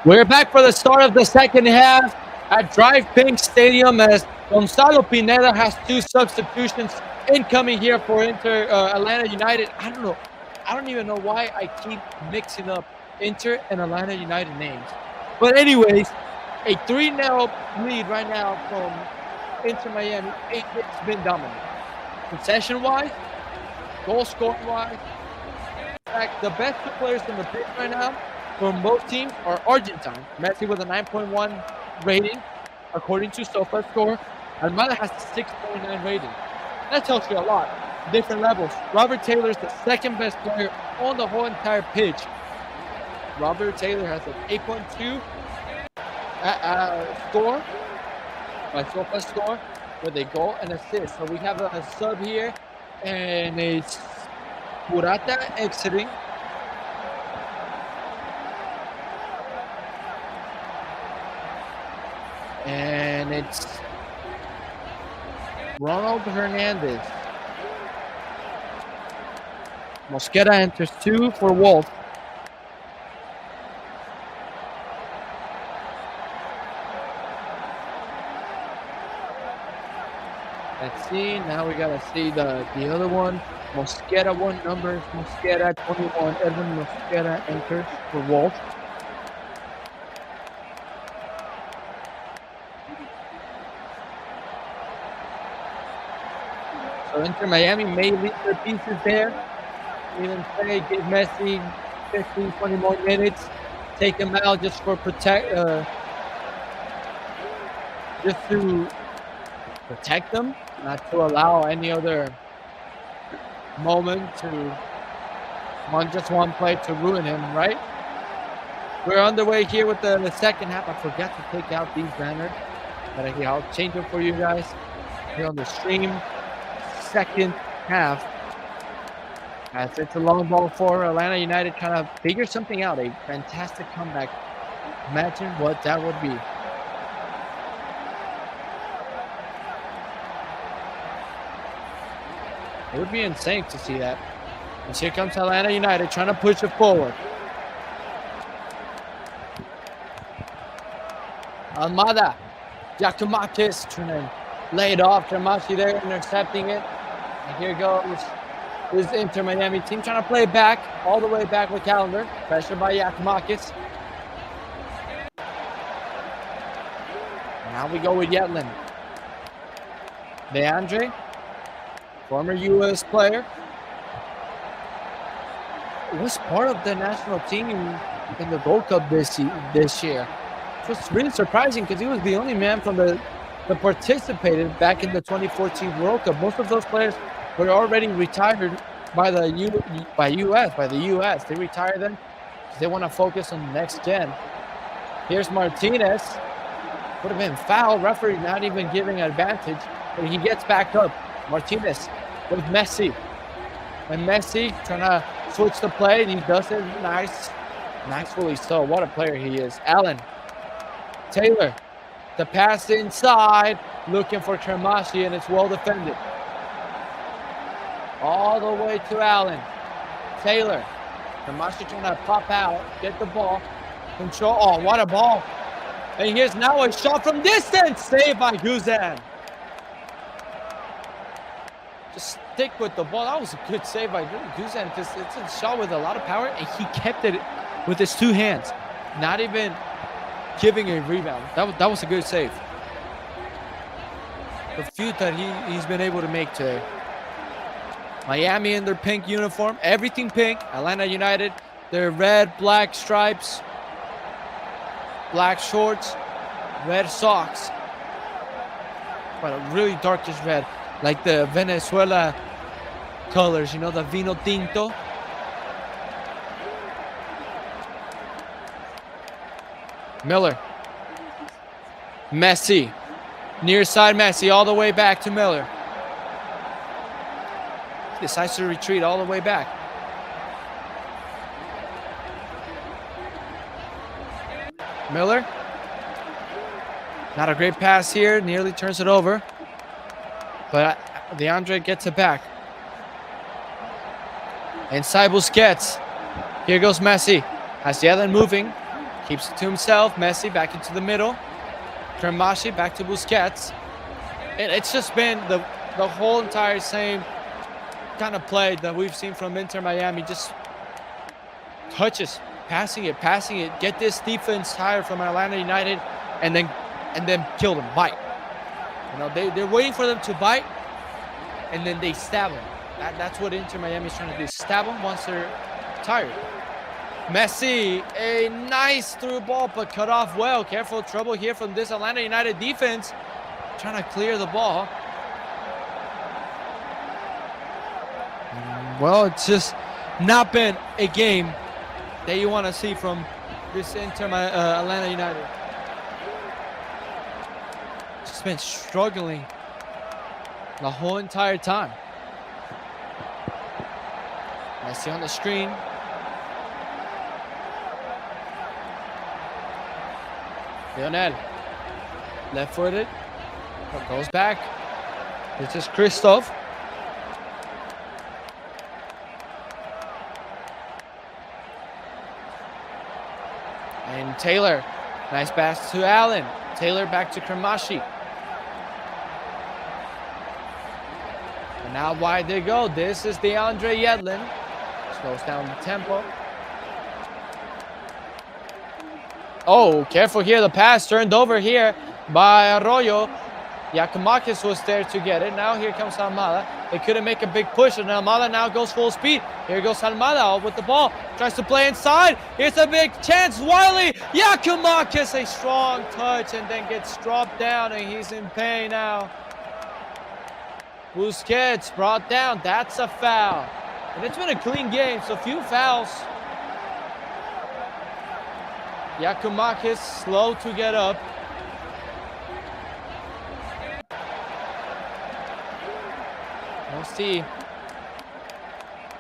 We're back for the start of the second half at Drive Pink Stadium as Gonzalo Pineda has two substitutions incoming here for Atlanta United. I don't know. I don't even know why I keep mixing up Inter and Atlanta United names. But anyways, a 3-0 lead right now from Inter Miami. It's been dominant. Possession-wise, goal scoring-wise. In fact, the best two players in the pitch right now from both teams are Argentine. Messi with a 9.1 rating, according to SofaScore. Almada has a 6.9 rating. That tells you a lot. Different levels. Robert Taylor is the second best player on the whole entire pitch. Robert Taylor has an 8.2 score by SofaScore with a goal and assist. So we have a sub here and a Murata exiting. And it's Ronald Hernandez. Mosquera enters 2 for Wolf. Let's see. Now we gotta see the other one. Mosquera, one numbers. Mosquera 21. Edwin Mosquera enters for Wolf. So Inter Miami may leave their pieces there. Even say give Messi 15, 20 more minutes. Take him out just for just to protect them, not to allow any other moment to just one play to ruin him, right? We're underway here with the second half. I forgot to take out these banners, but I'll change them for you guys here on the stream. Second half, as it's a long ball for Atlanta United, trying to figure something out. A fantastic comeback. Imagine what that would be. It would be insane to see that. And here comes Atlanta United trying to push it forward. Almada, Giacomakis trying to lay it off. Tramashi there intercepting it. And here goes this Inter Miami team trying to play it back, all the way back with Calendar. Pressure by Giacomakis. Now we go with Yetland. DeAndre, former U.S. player, was part of the national team in the Gold Cup this year. It was really surprising because he was the only man from that participated back in the 2014 World Cup. Most of those players were already retired by the U.S. They retired them because they want to focus on the next gen. Here's Martinez. Would have been foul. Referee not even giving advantage, but he gets back up. Martinez with Messi. And Messi trying to switch the play, and he does it nicely so. What a player he is. Allen. Taylor. The pass inside. Looking for Tramashi, and it's well defended. All the way to Allen. Taylor. Tramashi trying to pop out. Get the ball. Control. Oh, what a ball. And here's now a shot from distance. Saved by Guzan. Just stick with the ball. That was a good save by Guzan because it's a shot with a lot of power, and he kept it with his two hands, not even giving a rebound. That was a good save. The few that he's been able to make today. Miami in their pink uniform, everything pink. Atlanta United, their red, black stripes, black shorts, red socks, but a really darkish red, like the Venezuela colors, you know, the vino tinto. Miller. Messi. Near side Messi all the way back to Miller. Decides to retreat all the way back. Miller. Not a great pass here. Nearly turns it over. But DeAndre gets it back. Inside Busquets. Here goes Messi. Has the other moving. Keeps it to himself. Messi back into the middle. Cremaschi back to Busquets. It's just been the whole entire same kind of play that we've seen from Inter Miami. Just touches, passing it, get this defense tired from Atlanta United, and then kill them, bite. You know, they're waiting for them to bite, and then they stab them. That's what Inter Miami is trying to do, stab them once they're tired. Messi, a nice through ball, but cut off well. Careful trouble here from this Atlanta United defense, trying to clear the ball. Well, it's just not been a game that you want to see from this Atlanta United. Just been struggling the whole entire time. Messi on the screen. Lionel, left-footed, goes back. This is Christoph. And Taylor, nice pass to Allen. Taylor back to Cremaschi. And now wide they go. This is DeAndre Yedlin. Slows down the tempo. Oh, careful here. The pass turned over here by Arroyo. Giacomakis was there to get it. Now here comes Almada. They couldn't make a big push, and Almada now goes full speed. Here goes Almada with the ball. Tries to play inside. Here's a big chance. Wiley. Giacomakis, a strong touch, and then gets dropped down, and he's in pain now. Busquets brought down. That's a foul. And it's been a clean game, so few fouls. Giacomakis slow to get up. We'll see.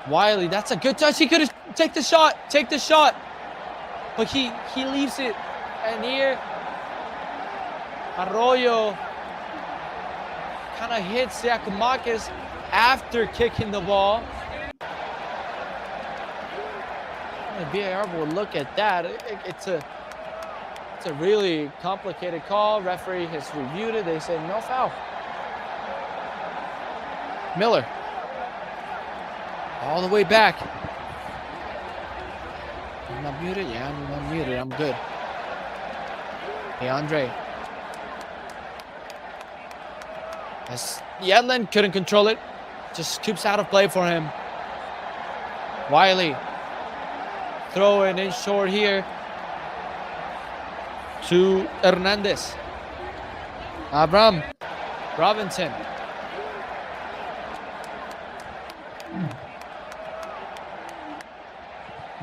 Wiley, that's a good touch. He could have take the shot. But he leaves it. And here, Arroyo kind of hits Giacomakis after kicking the ball. The VAR will look at that. It's a really complicated call. Referee has reviewed it. They say no foul. Miller. All the way back. I'm not muted? Yeah, I'm not muted. I'm good. Hey, Andre. As Yedlin couldn't control it. Just scoops out of play for him. Wiley. Throw it in short here to Hernandez. Abram Robinson.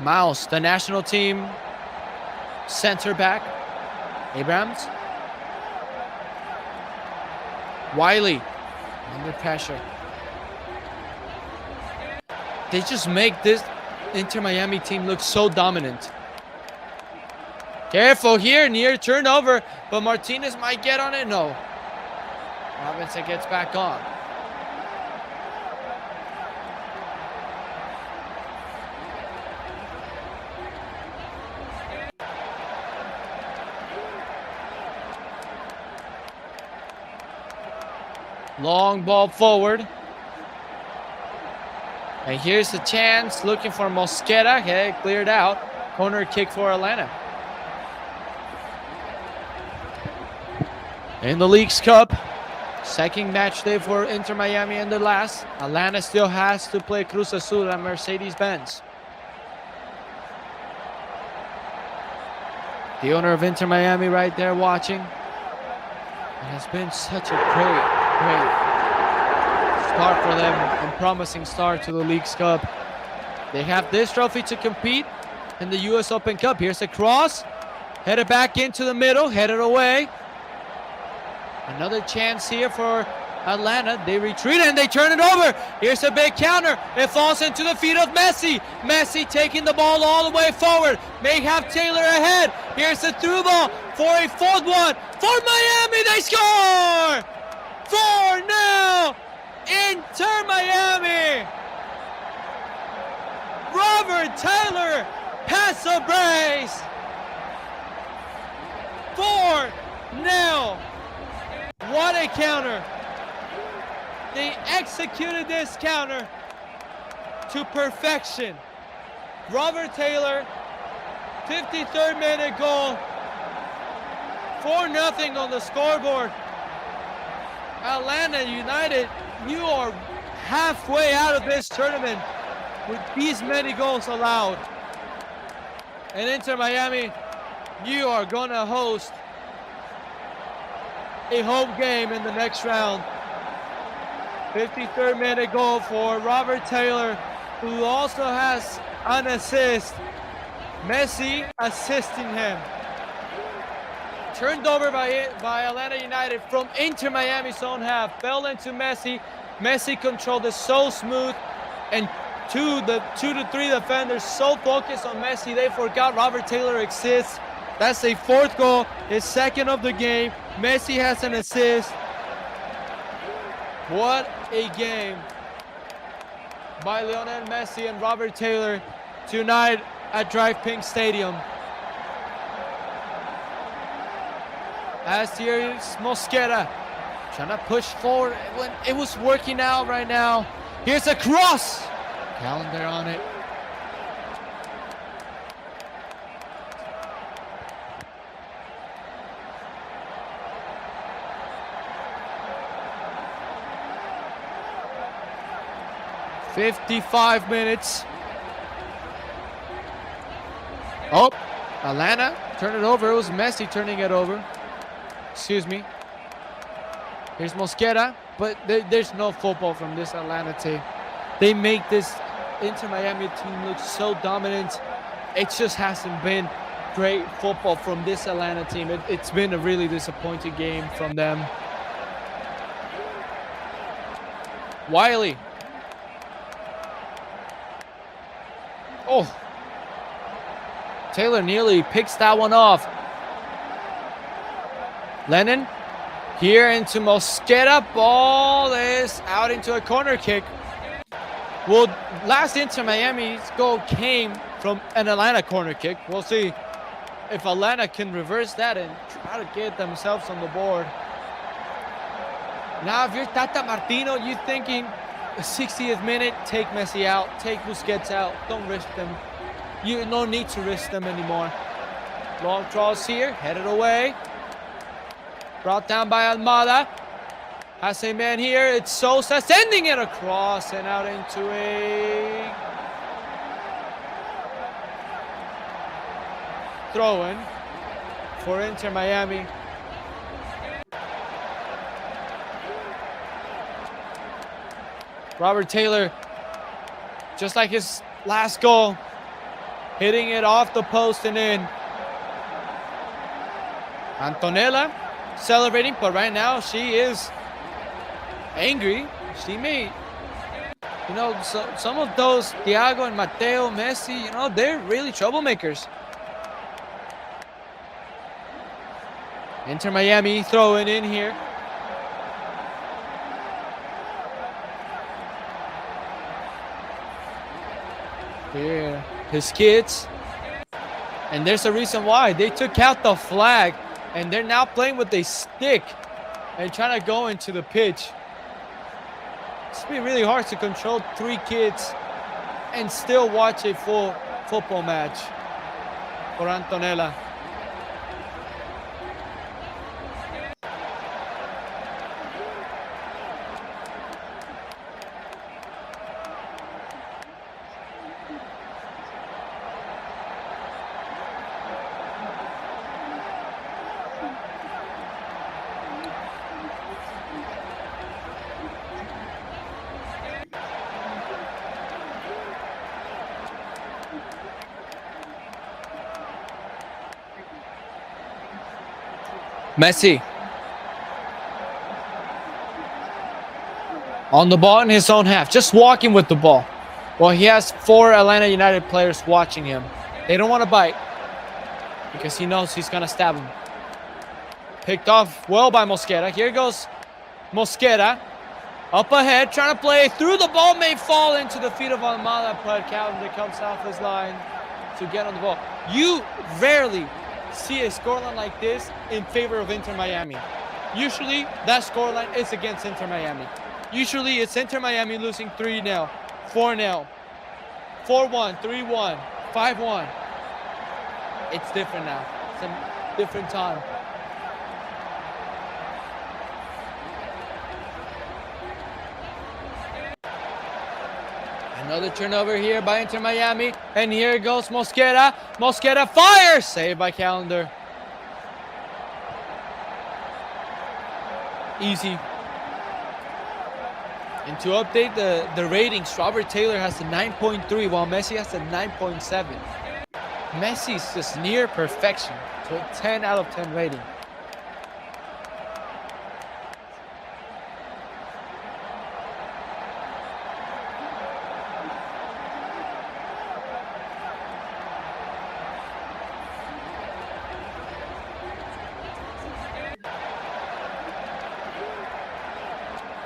Mouse, the national team center back. Abrams. Wiley under pressure. They just make this Inter Miami team looks so dominant. Careful here, near turnover, but Martinez might get on it. No. Robinson gets back on. Long ball forward. And here's the chance, looking for Mosquera. Okay, cleared out. Corner kick for Atlanta. In the Leagues Cup, second match day for Inter Miami and the last. Atlanta still has to play Cruz Azul and Mercedes-Benz. The owner of Inter Miami right there watching. It has been such a great start for them and promising start to the Leagues Cup. They have this trophy to compete in the U.S. Open Cup. Here's a cross. Headed back into the middle. Headed away. Another chance here for Atlanta. They retreat and they turn it over. Here's a big counter. It falls into the feet of Messi. Messi taking the ball all the way forward. May have Taylor ahead. Here's a through ball for a fourth one. For Miami, they score! 4-0! Inter Miami! Robert Taylor, pass a brace! 4-0. What a counter. They executed this counter to perfection. Robert Taylor, 53rd minute goal. 4-0 on the scoreboard. Atlanta United, you are halfway out of this tournament with these many goals allowed. And Inter Miami, you are going to host a home game in the next round. 53rd minute goal for Robert Taylor, who also has an assist. Messi assisting him. Turned over by Atlanta United from Inter Miami's own half. Fell into Messi. Messi controlled it so smooth. And the two to three defenders so focused on Messi, they forgot Robert Taylor exists. That's a fourth goal, his second of the game. Messi has an assist. What a game by Lionel Messi and Robert Taylor tonight at Drive Pink Stadium. As here is Mosquera trying to push forward when it was working out right now. Here's a cross. Calendar on it. "55 minutes. Oh, Atlanta turned it over. It was Messi turning it over. Excuse me. Here's Mosquera, but there's no football from this Atlanta team. They make this Inter Miami team look so dominant. It just hasn't been great football from this Atlanta team. It's been a really disappointing game from them. Wiley. Oh. Taylor nearly picks that one off. Lennon here into Mosquera. Ball is out into a corner kick. Well, last Inter Miami's goal came from an Atlanta corner kick. We'll see if Atlanta can reverse that and try to get themselves on the board. Now, if you're Tata Martino, you're thinking the 60th minute, take Messi out, take Busquets out. Don't risk them. You no need to risk them anymore. Long cross here, headed away. Brought down by Almada. Has a man here. It's Sosa sending it across and out into a throw-in for Inter Miami. Robert Taylor, just like his last goal, hitting it off the post and in. Antonella celebrating, but right now she is angry. She may, some of those Thiago and Mateo, Messi, they're really troublemakers. Inter Miami throwing in here. Here, his kids. And there's a reason why. They took out the flag and they're now playing with a stick and trying to go into the pitch. It's been really hard to control 3 kids and still watch a full football match for Antonella. Messi on the ball in his own half, just walking with the ball. Well, he has 4 Atlanta United players watching him. They don't want to bite because he knows he's going to stab him. Picked off well by Mosquera. Here goes Mosquera. Up ahead, trying to play through the ball. May fall into the feet of Almada, but Calendar comes off his line to get on the ball. You rarely see a scoreline like this in favor of Inter Miami. Usually, that scoreline is against Inter Miami. Usually, it's Inter Miami losing 3-0, 4-0, 4-1, 3-1, 5-1. It's different now. It's a different time. Another turnover here by Inter Miami. And here goes Mosquera. Mosquera fires! Saved by Calendar. Easy. And to update the ratings, Robert Taylor has a 9.3 while Messi has a 9.7. Messi's just near perfection to a 10 out of 10 rating.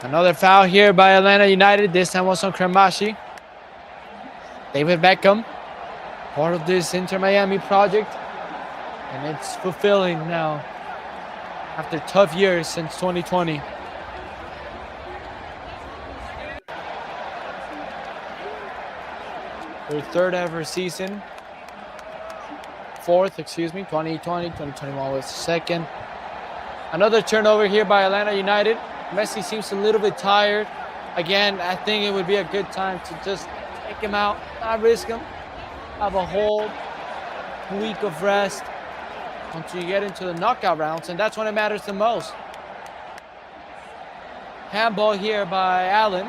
Another foul here by Atlanta United. This time was on Kremashi. David Beckham, part of this Inter Miami project. And it's fulfilling now after tough years since 2020. Their third ever season. Fourth, 2020, 2021 was second. Another turnover here by Atlanta United. Messi seems a little bit tired. Again, I think it would be a good time to just take him out, not risk him. Have a whole week of rest until you get into the knockout rounds, and that's when it matters the most. Handball here by Allen.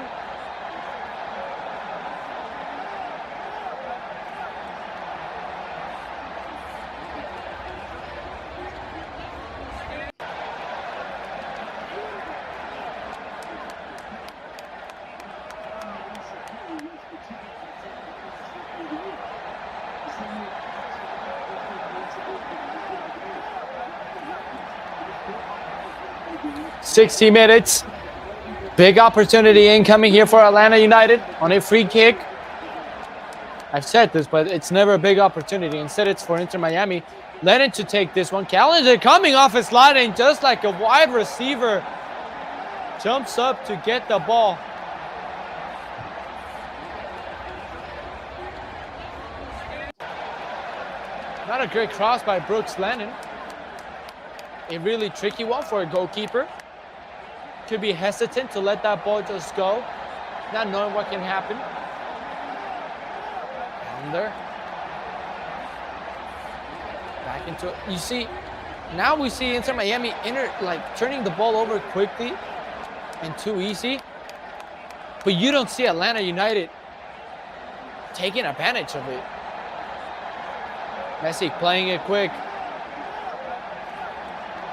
"60 minutes. Big opportunity incoming here for Atlanta United on a free kick. I've said this, but it's never a big opportunity. Instead, it's for Inter Miami. Lennon to take this one. Calendar coming off his line and just like a wide receiver jumps up to get the ball. Not a great cross by Brooks Lennon. A really tricky one for a goalkeeper. Could be hesitant to let that ball just go, not knowing what can happen. Calendar. Back into it. You see, now we see Inter Miami turning the ball over quickly and too easy. But you don't see Atlanta United taking advantage of it. Messi playing it quick.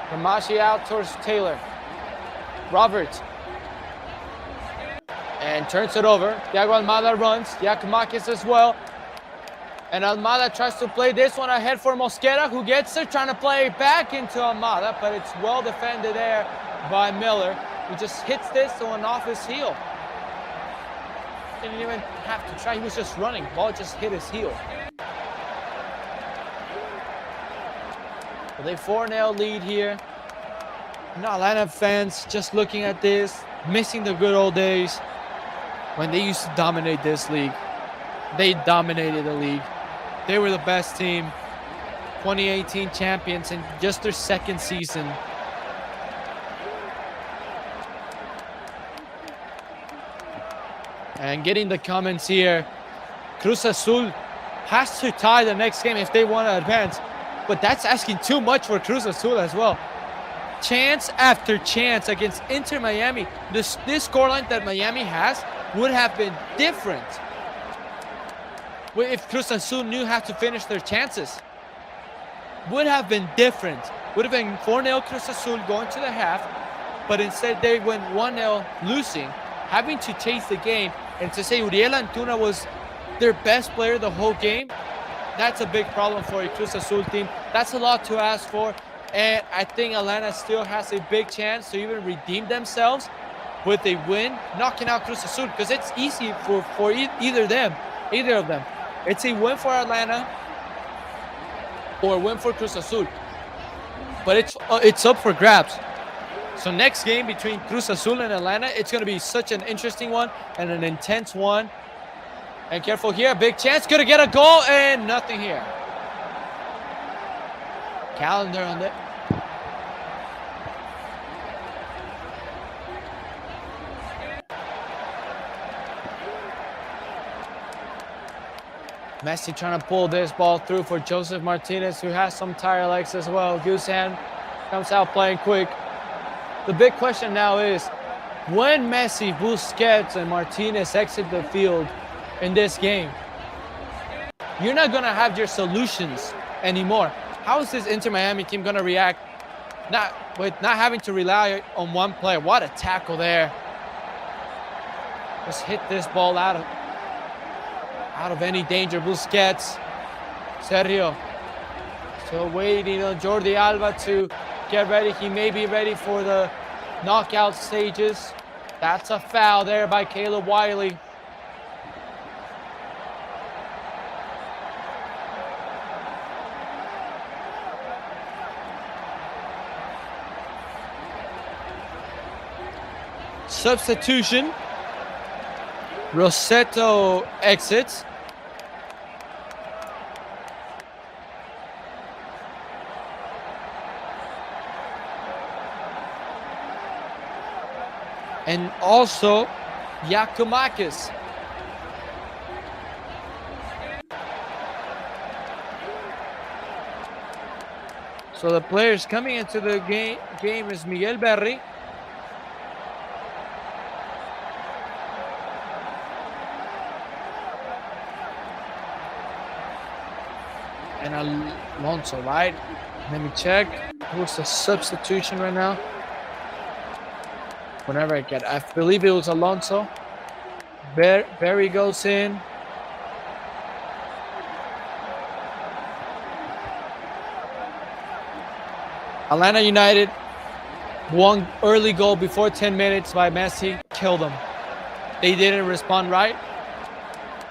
Kremashi out towards Taylor. Roberts. And turns it over. Thiago Almada runs. Giacomakis as well. And Almada tries to play this one ahead for Mosquera, who gets there, trying to play it back into Almada, but it's well defended there by Miller, who just hits this one off his heel. Didn't even have to try. He was just running. Ball just hit his heel. With a 4-0 lead here. Atlanta fans just looking at this, missing the good old days when they used to dominate this league. They dominated the league. They were the best team. 2018 champions in just their second season. And getting the comments here, Cruz Azul has to tie the next game if they want to advance. But that's asking too much for Cruz Azul as well. Chance after chance against Inter Miami. This scoreline that Miami has would have been different if Cruz Azul knew how to finish their chances. Would have been different. Would have been 4-0 Cruz Azul going to the half, but instead they went 1-0 losing, having to chase the game. And to say Uriel Antuna was their best player the whole game, that's a big problem for a Cruz Azul team. That's a lot to ask for. And I think Atlanta still has a big chance to even redeem themselves with a win, knocking out Cruz Azul, because it's easy for either of them. It's a win for Atlanta or win for Cruz Azul. But it's up for grabs. So next game between Cruz Azul and Atlanta, it's going to be such an interesting one and an intense one. And careful here, big chance, going to get a goal, and nothing here. Calendar on it. Messi trying to pull this ball through for Joseph Martinez, who has some tire legs as well. Gusan comes out playing quick. The big question now is, when Messi, Busquets, and Martinez exit the field in this game, you're not going to have your solutions anymore. How is this Inter Miami team going to react with not having to rely on one player? What a tackle there. Just hit this ball out of any danger. Busquets, Sergio, still waiting on Jordi Alba to get ready. He may be ready for the knockout stages. That's a foul there by Caleb Wiley. Substitution. Rossetto exits. And also Yakumakis. So the players coming into the game is Miguel Berry, and Alonso, right? Let me check. Who's the substitution right now? Whenever I believe it was Alonso. Berry goes in. Atlanta United, one early goal before 10 minutes by Messi, killed them. They didn't respond right.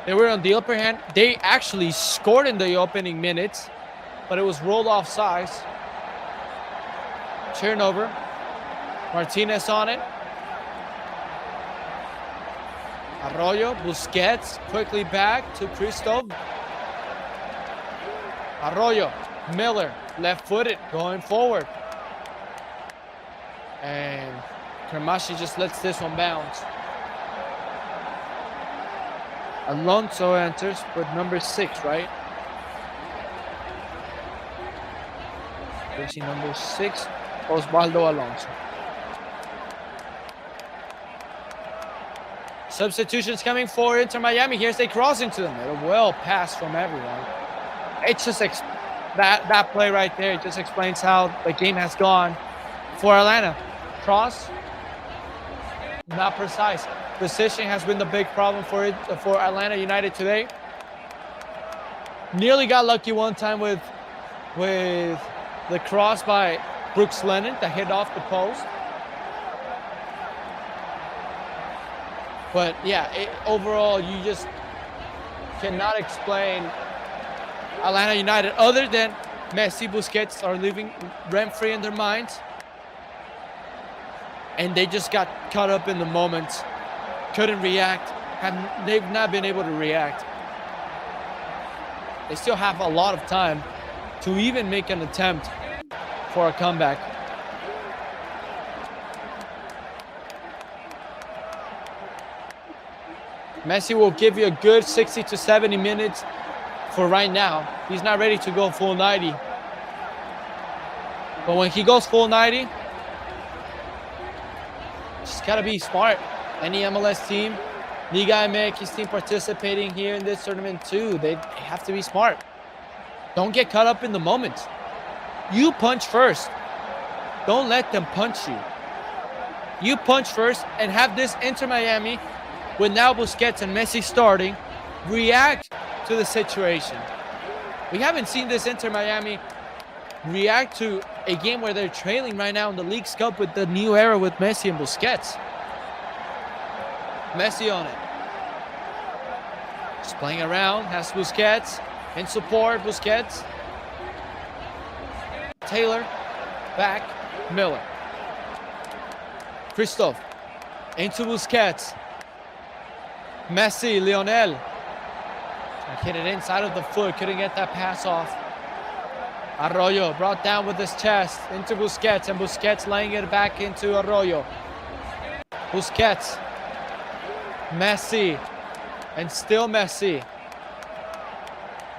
They were on the upper hand. They actually scored in the opening minutes, but it was rolled off sides. Turnover. Martinez on it. Arroyo, Busquets, quickly back to Christoph. Arroyo, Miller, left-footed, going forward. And Kremashi just lets this one bounce. Alonso enters with number 6, right? Jersey number 6, Osvaldo Alonso. Substitutions coming for Inter Miami. Here's a cross into the middle. Well passed from everyone. It's just that play right there just explains how the game has gone for Atlanta. Cross, not precise. Position has been the big problem for Atlanta United today. Nearly got lucky one time with the cross by Brooks Lennon that hit off the post. But yeah, overall, you just cannot explain Atlanta United other than Messi, Busquets are living rent-free in their minds. And they just got caught up in the moment, couldn't react. They've not been able to react. They still have a lot of time to even make an attempt for a comeback. Messi will give you a good 60 to 70 minutes for right now. He's not ready to go full 90. But when he goes full 90, just gotta be smart. Any MLS team, Liga MX team participating here in this tournament too, they have to be smart. Don't get caught up in the moment. You punch first. Don't let them punch you. You punch first and have this Inter Miami, with now Busquets and Messi starting, react to the situation. We haven't seen this Inter Miami react to a game where they're trailing right now in the League's Cup with the new era with Messi and Busquets. Messi on it. Just playing around, has Busquets in support. Busquets Taylor. Back. Miller. Christoph. Into Busquets. Messi. Lionel. Hit it inside of the foot. Couldn't get that pass off. Arroyo brought down with his chest into Busquets, and Busquets laying it back into Arroyo. Busquets. Messi. And still Messi.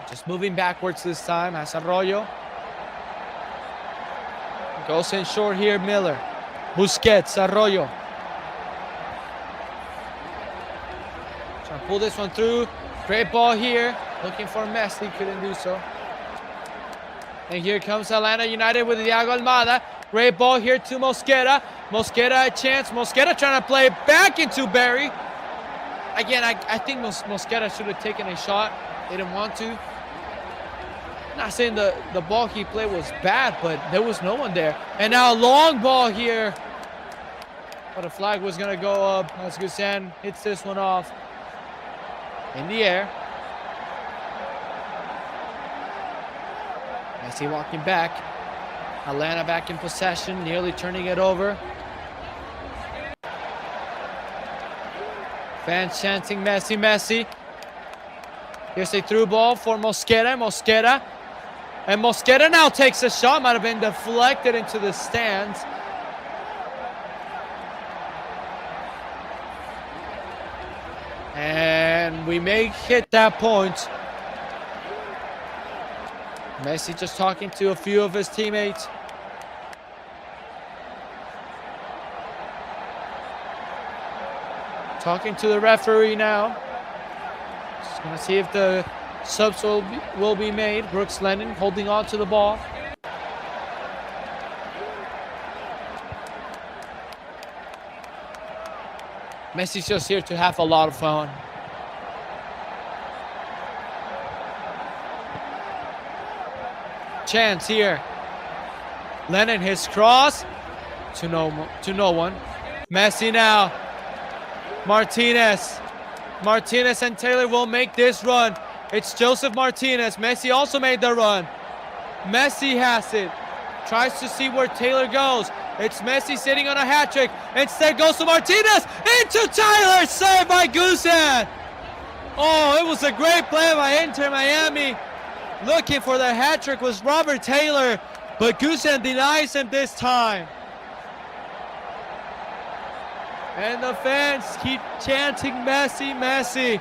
Just moving backwards this time as Arroyo. Goes in short here, Miller. Busquets, Arroyo. Trying to pull this one through. Great ball here. Looking for Messi, couldn't do so. And here comes Atlanta United with Thiago Almada. Great ball here to Mosquera. Mosquera a chance. Mosquera trying to play it back into Barry. Again, I think Mosquera should have taken a shot. They didn't want to. I'm not saying the ball he played was bad, but there was no one there. And now a long ball here. But a flag was going to go up as Gusan hits this one off. In the air. Messi walking back. Atlanta back in possession, nearly turning it over. Fans chanting Messi, Messi. Here's a through ball for Mosquera, Mosquera. And Mosquera now takes a shot. Might have been deflected into the stands. And we may hit that point. Messi just talking to a few of his teammates. Talking to the referee now. Just gonna see if the subs will be made. Brooks Lennon holding on to the ball. Messi's just here to have a lot of fun. Chance here. Lennon, his cross to no one. Messi now. Martinez. Martinez and Taylor will make this run. It's Joseph Martinez. Messi also made the run. Messi has it. Tries to see where Taylor goes. It's Messi sitting on a hat trick. Instead goes to Martinez. Into Taylor. Saved by Gusan. Oh, it was a great play by Inter Miami. Looking for the hat trick was Robert Taylor. But Gusan denies him this time. And the fans keep chanting Messi, Messi.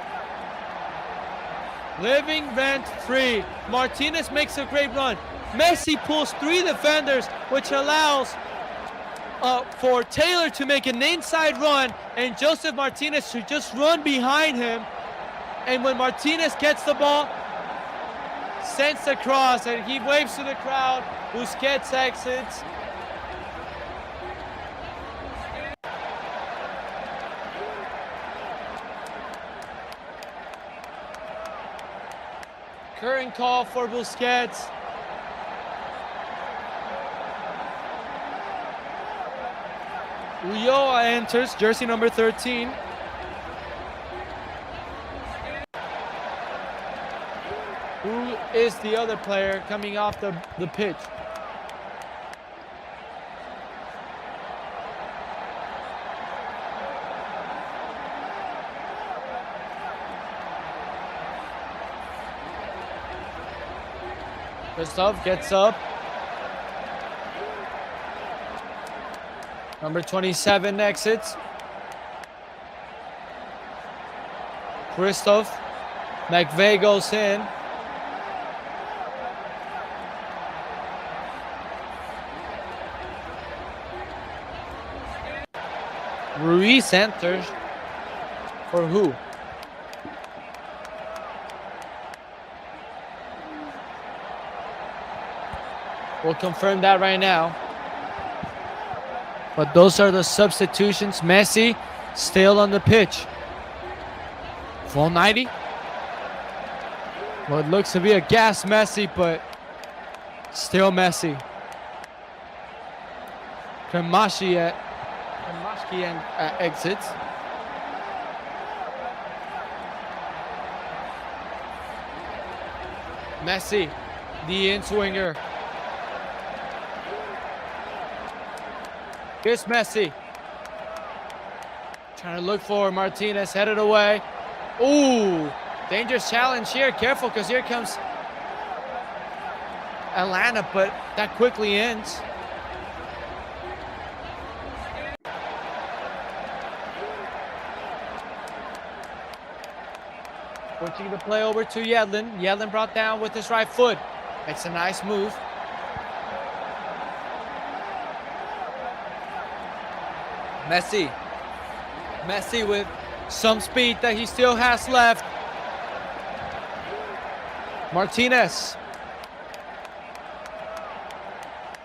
Living rent-free. Martinez makes a great run. Messi pulls 3 defenders, which allows for Taylor to make an inside run and Joseph Martinez to just run behind him. And when Martinez gets the ball, sends the cross, and he waves to the crowd. Busquets exits. Current call for Busquets. Ulloa enters, jersey number 13. Who is the other player coming off the pitch? Christoph gets up. Number 27 exits. Christoph. McVeigh goes in. Ruiz enters. For who? We'll confirm that right now. But those are the substitutions. Messi still on the pitch. Full 90. Well, it looks to be a gas Messi, but still Messi. Kremashkian exits. Messi, the in-swinger. Here's Messi. Trying to look for Martinez, headed away. Ooh, dangerous challenge here. Careful, because here comes Atlanta, but that quickly ends. Switching the play over to Yedlin. Yedlin brought down with his right foot. Makes a nice move. Messi. Messi with some speed that he still has left. Martinez.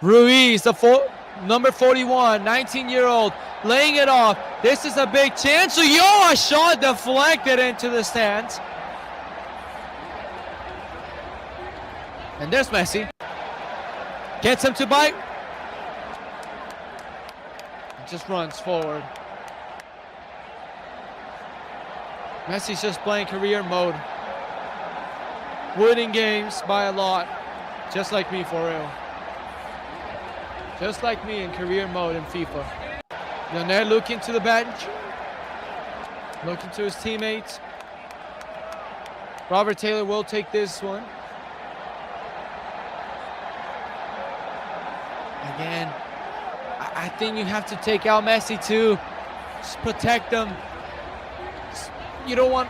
Ruiz, the number 41, 19-year-old, laying it off. This is a big chance. A shot deflected into the stands. And there's Messi. Gets him to bite. Just runs forward. Messi's just playing career mode. Winning games by a lot. Just like me, for real. Just like me in career mode in FIFA. Lionel looking to the bench. Looking to his teammates. Robert Taylor will take this one. Again, I think you have to take out Messi too. Just protect them. You don't want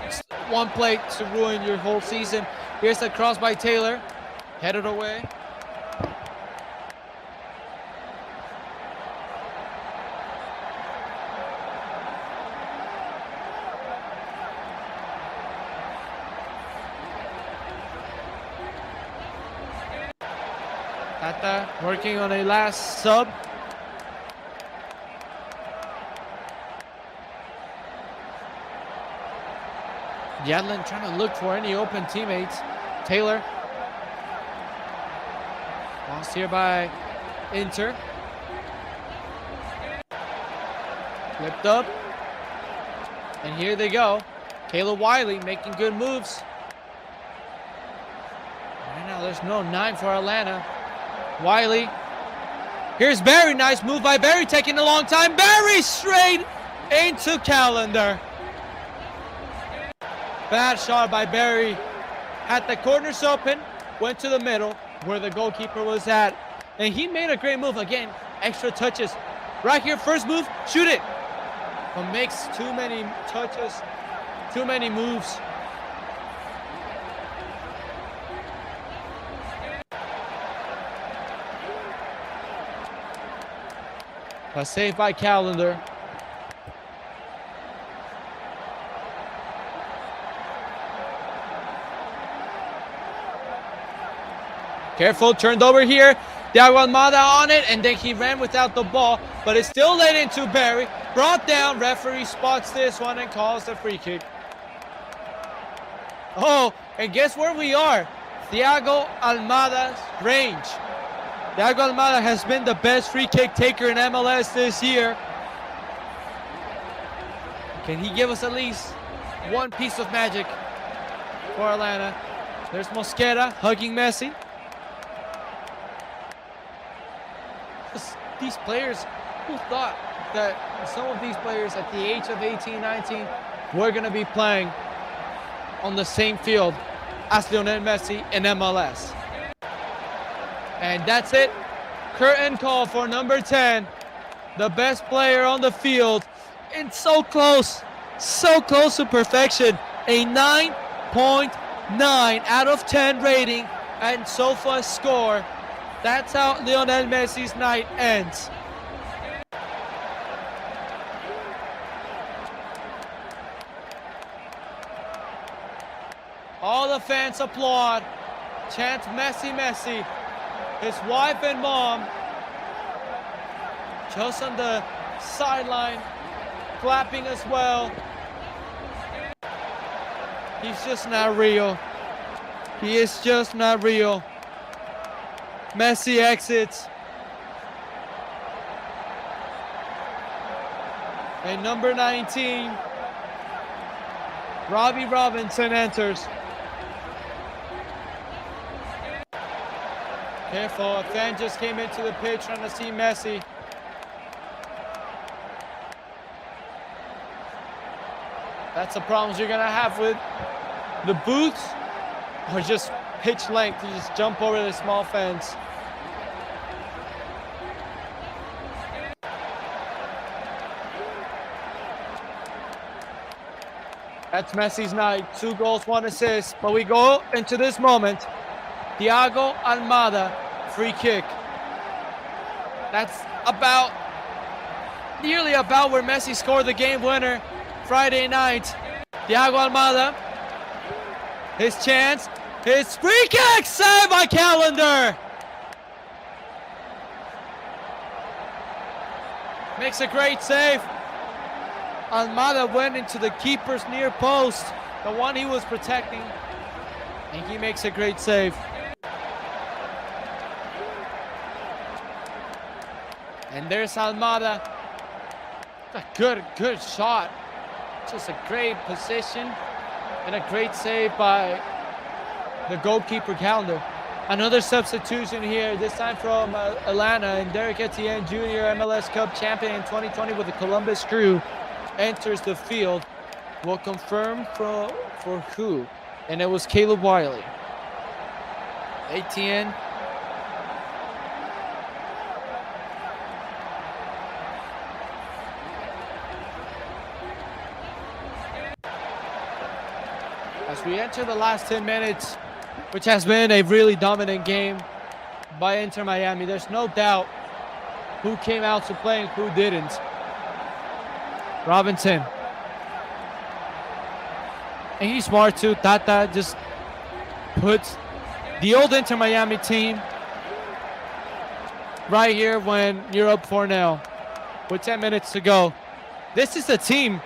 one play to ruin your whole season. Here's the cross by Taylor. Headed away. Tata working on a last sub. Yedlin trying to look for any open teammates. Taylor. Lost here by Inter. Flipped up. And here they go. Caleb Wiley making good moves. Right now there's no 9 for Atlanta. Wiley. Here's Barry. Nice move by Barry. Taking a long time. Barry straight into Calendar. Bad shot by Barry. Had the corners open. Went to the middle where the goalkeeper was at. And he made a great move. Again, extra touches. Right here, first move. Shoot it. But makes too many touches. Too many moves. A save by Calendar. Careful, turned over here. Thiago Almada on it, and then he ran without the ball, but it's still led into Barry. Brought down, referee spots this one and calls the free kick. Oh, and guess where we are? Thiago Almada's range. Thiago Almada has been the best free kick taker in MLS this year. Can he give us at least one piece of magic for Atlanta? There's Mosquera hugging Messi. These players, who thought that some of these players at the age of 18, 19 were going to be playing on the same field as Lionel Messi in MLS? And that's it. Curtain call for number 10, the best player on the field. And so close to perfection. A 9.9 out of 10 rating and SOFA score. That's how Lionel Messi's night ends. All the fans applaud, chant Messi, Messi. His wife and mom just on the sideline, clapping as well. He's just not real. He is just not real. Messi exits. And number 19, Robbie Robinson enters. Careful, a fan just came into the pitch trying to see Messi. That's the problems you're going to have with the booths or just pitch length. You just jump over the small fence. That's Messi's night. 2 goals, 1 assist. But we go into this moment. Thiago Almada, free kick. That's nearly about where Messi scored the game winner Friday night. Thiago Almada, his chance, his free kick, saved by Calendar. Makes a great save. Almada went into the keeper's near post, the one he was protecting, and he makes a great save. And there's Almada. A good shot. Just a great position and a great save by the goalkeeper Calendar. Another substitution here, this time from Atlanta, and Derek Etienne Jr., MLS Cup champion in 2020 with the Columbus Crew, enters the field. Will confirm for who? And it was Caleb Wiley. Etienne. As we enter the last 10 minutes, which has been a really dominant game by Inter Miami, there's no doubt who came out to play and who didn't. Robinson. And he's smart too. Tata just puts the old Inter Miami team right here when you're up 4-0 with 10 minutes to go. This is a team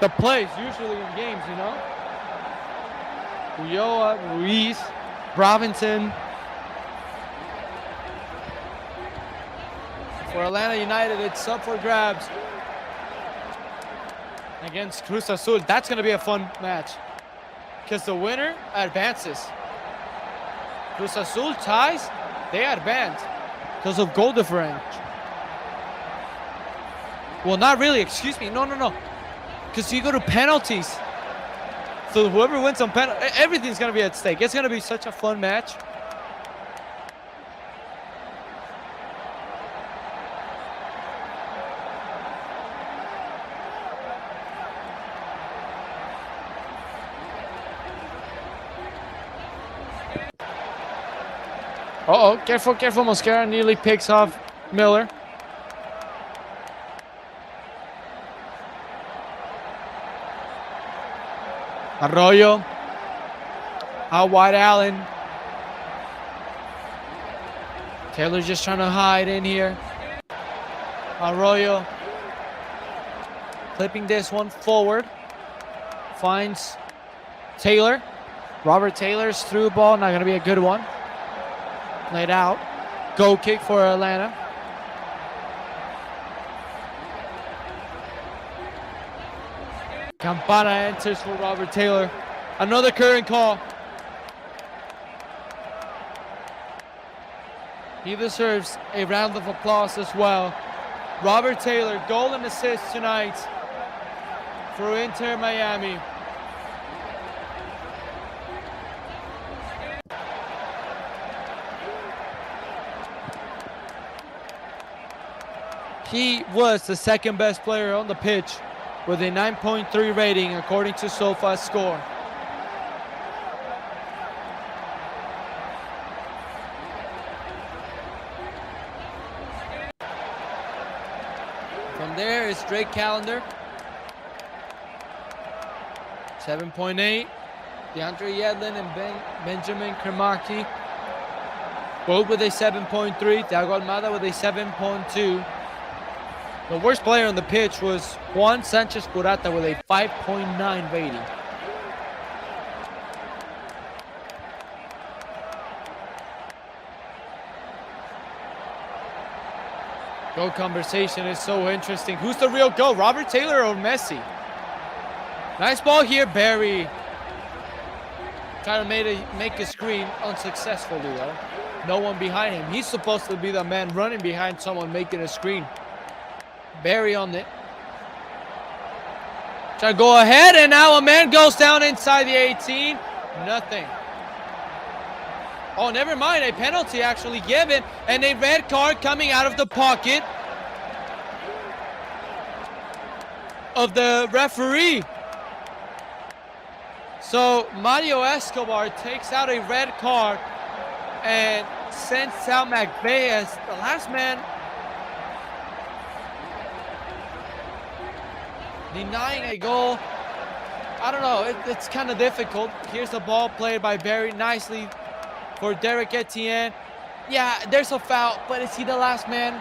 that plays usually in games, you know? Ulloa, Ruiz, Robinson. For Atlanta United, it's up for grabs against Cruz Azul. That's going to be a fun match because the winner advances. Cruz Azul ties, they advance because of goal differential. Well, not really, excuse me. No. Because you go to penalties. So whoever wins on penalty, everything's going to be at stake. It's going to be such a fun match. Uh-oh, careful. Mosquera nearly picks off Miller. Arroyo. Out wide, Allen. Taylor's just trying to hide in here. Arroyo. Clipping this one forward. Finds Taylor. Robert Taylor's through ball. Not going to be a good one. Laid out. Goal kick for Atlanta. Campana enters for Robert Taylor. Another current call. He deserves a round of applause as well. Robert Taylor, goal and assist tonight for Inter Miami. He was the second best player on the pitch with a 9.3 rating according to SoFa's score. From there is Drake Calendar. 7.8. DeAndre Yedlin and Benjamin Kremaki, both with a 7.3. Thiago Almada with a 7.2. The worst player on the pitch was Juan Sanchez Purata with a 5.9 rating. Goal conversation is so interesting. Who's the real goal, Robert Taylor or Messi? Nice ball here, Barry. Trying to make a screen unsuccessfully though. No one behind him. He's supposed to be the man running behind someone making a screen. Barry on it. Try to go ahead, and now a man goes down inside the 18. Nothing. Oh, never mind. A penalty actually given, and a red card coming out of the pocket of the referee. So Mario Escobar takes out a red card and sends out McVeigh as the last man, denying a goal. I don't know. It's kind of difficult. Here's the ball played by Barry nicely for Derek Etienne. Yeah, there's a foul, but is he the last man?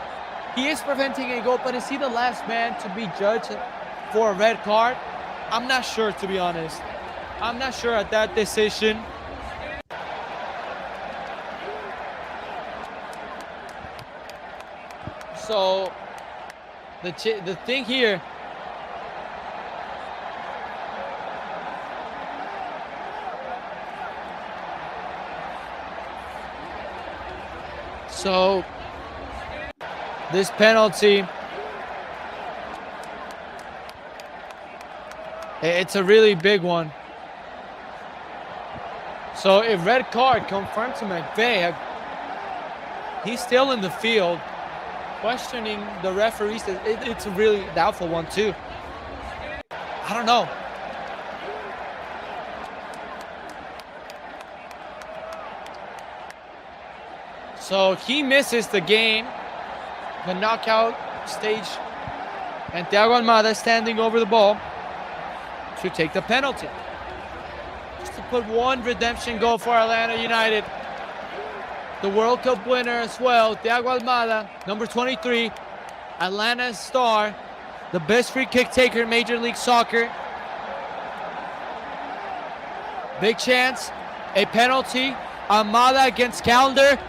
He is preventing a goal, but is he the last man to be judged for a red card? I'm not sure, to be honest. I'm not sure at that decision. So the thing here, so this penalty, it's a really big one. So a red card confirmed to McVeigh. He's still in the field, questioning the referees. It's a really doubtful one too. I don't know. So he misses the game, the knockout stage, and Thiago Almada standing over the ball to take the penalty. Just to put one redemption goal for Atlanta United. The World Cup winner as well, Thiago Almada, number 23, Atlanta's star, the best free kick taker in Major League Soccer. Big chance, a penalty, Almada against Calendar,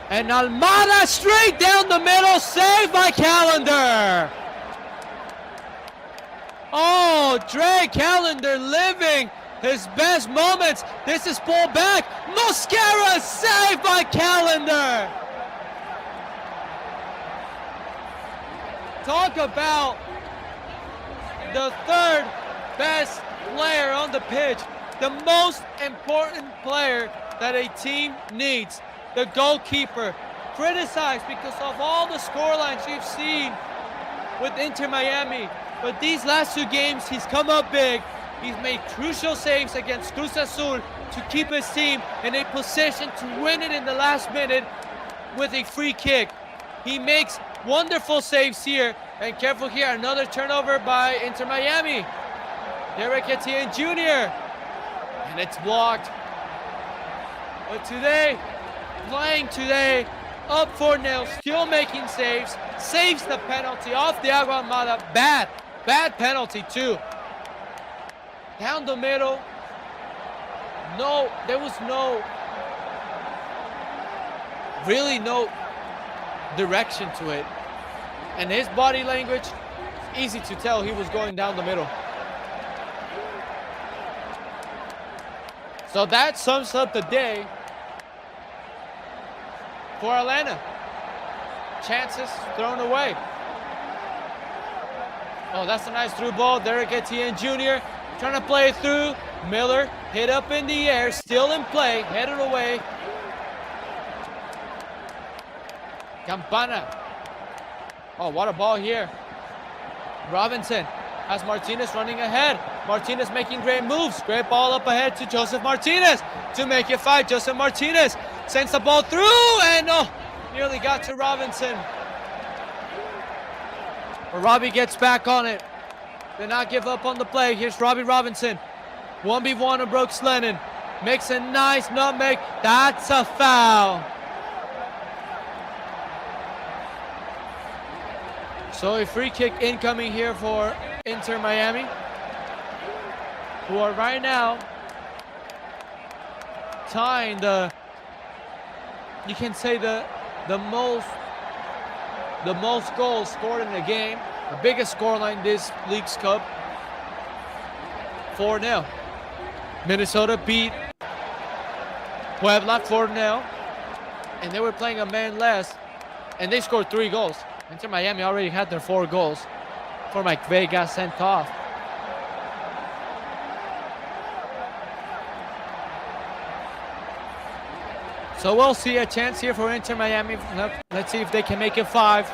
and Almada straight down the middle, saved by Calendar. Oh, Dre Calendar living his best moments. This is pulled back. Mosquera saved by Calendar. Talk about the third best player on the pitch. The most important player that a team needs. The goalkeeper. Criticized because of all the scorelines you've seen with Inter Miami. But these last two games, he's come up big. He's made crucial saves against Cruz Azul to keep his team in a position to win it in the last minute with a free kick. He makes wonderful saves here. And careful here, another turnover by Inter Miami. Derek Etienne Jr. And it's blocked. But today, playing today, up 4-0, still making saves. Saves the penalty off Thiago Almada. Bad penalty too. Down the middle. No, there was really no direction to it. And his body language, it's easy to tell he was going down the middle. So that sums up the day for Atlanta. Chances thrown away. Oh, that's a nice through ball. Derek Etienne Jr. trying to play it through. Miller hit up in the air, still in play, headed away. Campana. Oh, what a ball here. Robinson has Martinez running ahead. Martinez making great moves. Great ball up ahead to Joseph Martinez to make it 5. Joseph Martinez sends the ball through, and nearly got to Robinson. But Robbie gets back on it. Did not give up on the play. Here's Robbie Robinson. 1v1 of Brooks Lennon. Makes a nice nutmeg. That's a foul. So a free kick incoming here for Inter Miami, who are right now tying you can say the most goals scored in a game, the biggest scoreline this League's Cup. 4-0. Minnesota beat Puebla 4-0, and they were playing a man less, and they scored 3 goals. Inter Miami already had their 4 goals before McVeigh got sent off. So we'll see a chance here for Inter Miami. Let's see if they can make it 5.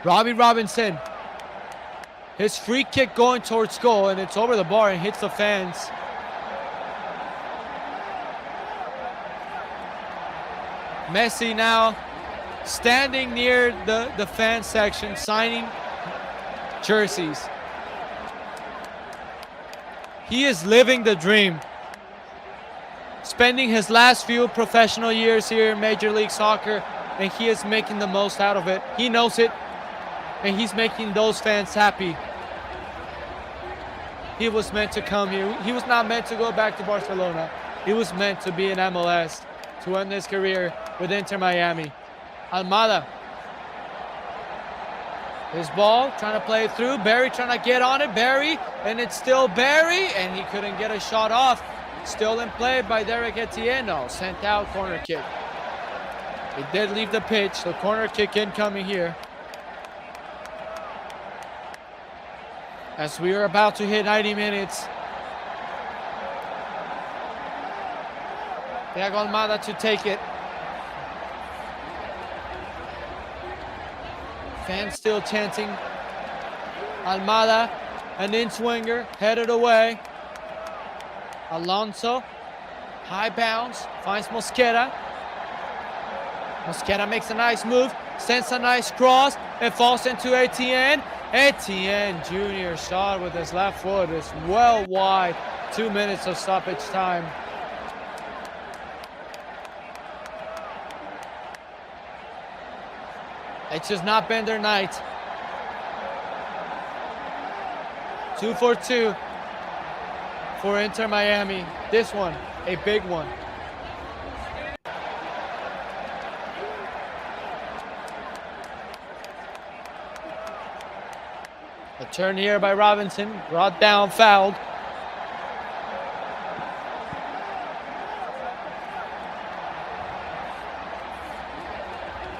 Robbie Robinson. His free kick going towards goal, and it's over the bar and hits the fans. Messi now standing near the fan section, signing jerseys. He is living the dream. Spending his last few professional years here in Major League Soccer, and he is making the most out of it. He knows it, and he's making those fans happy. He was meant to come here. He was not meant to go back to Barcelona. He was meant to be in MLS to end his career with Inter Miami. Almada. His ball, trying to play it through. Barry trying to get on it. Barry, and it's still Barry, and he couldn't get a shot off. Still in play by Derek Etienne. Sent out, corner kick. It did leave the pitch, so corner kick incoming here. As we are about to hit 90 minutes. Thiago Almada to take it. Fans still chanting. Almada, an in-swinger, headed away. Alonso, high bounce, finds Mosquera. Mosquera makes a nice move, sends a nice cross, and falls into Etienne. Etienne Jr. shot with his left foot is well wide. 2 minutes of stoppage time. It's just not been their night. 2-for-2 for Inter Miami. This one, a big one. A turn here by Robinson, brought down, fouled.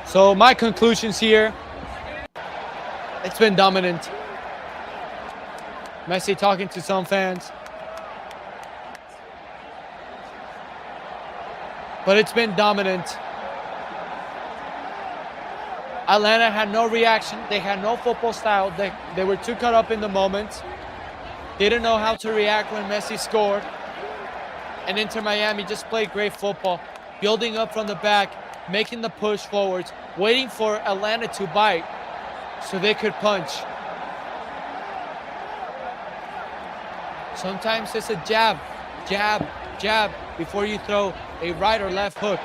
So my conclusions here, it's been dominant. Messi talking to some fans. But it's been dominant. Atlanta had no reaction. They had no football style. They were too caught up in the moment. Didn't know how to react when Messi scored. And Inter Miami just played great football. Building up from the back, making the push forwards, waiting for Atlanta to bite so they could punch. Sometimes it's a jab, jab, jab before you throw a right or left hook.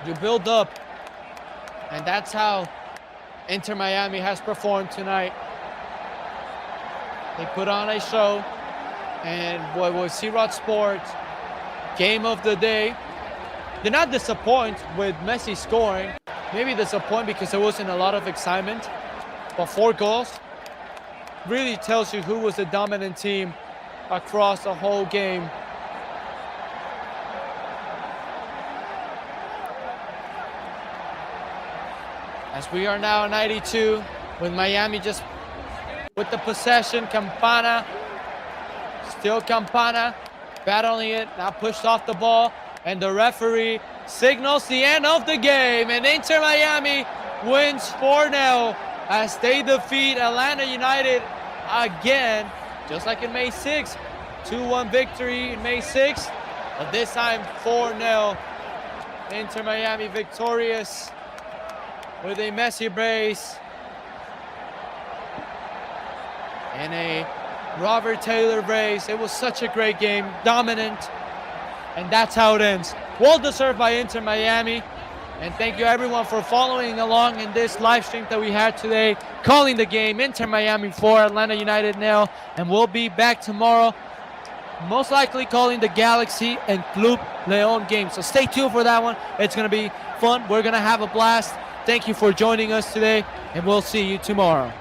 You build up, and that's how Inter Miami has performed tonight. They put on a show, and what was C-Rod Sports game of the day. Did not disappoint with Messi scoring. Maybe disappoint because there wasn't a lot of excitement, but 4 goals really tells you who was the dominant team across the whole game. As we are now 92, with Miami just with the possession. Campana, still Campana, battling it, now pushed off the ball, and the referee signals the end of the game, and Inter Miami wins 4-0 as they defeat Atlanta United again, just like in May 6th. 2-1 victory in May 6th, but this time 4-0. Inter Miami victorious with a Messi brace and a Robert Taylor brace. It was such a great game, dominant, and that's how it ends. Well deserved by Inter Miami. And thank you everyone for following along in this live stream that we had today, calling the game Inter Miami 4, Atlanta United 0. And we'll be back tomorrow, most likely calling the Galaxy and Club Leon game. So stay tuned for that one. It's going to be fun. We're going to have a blast. Thank you for joining us today, and we'll see you tomorrow.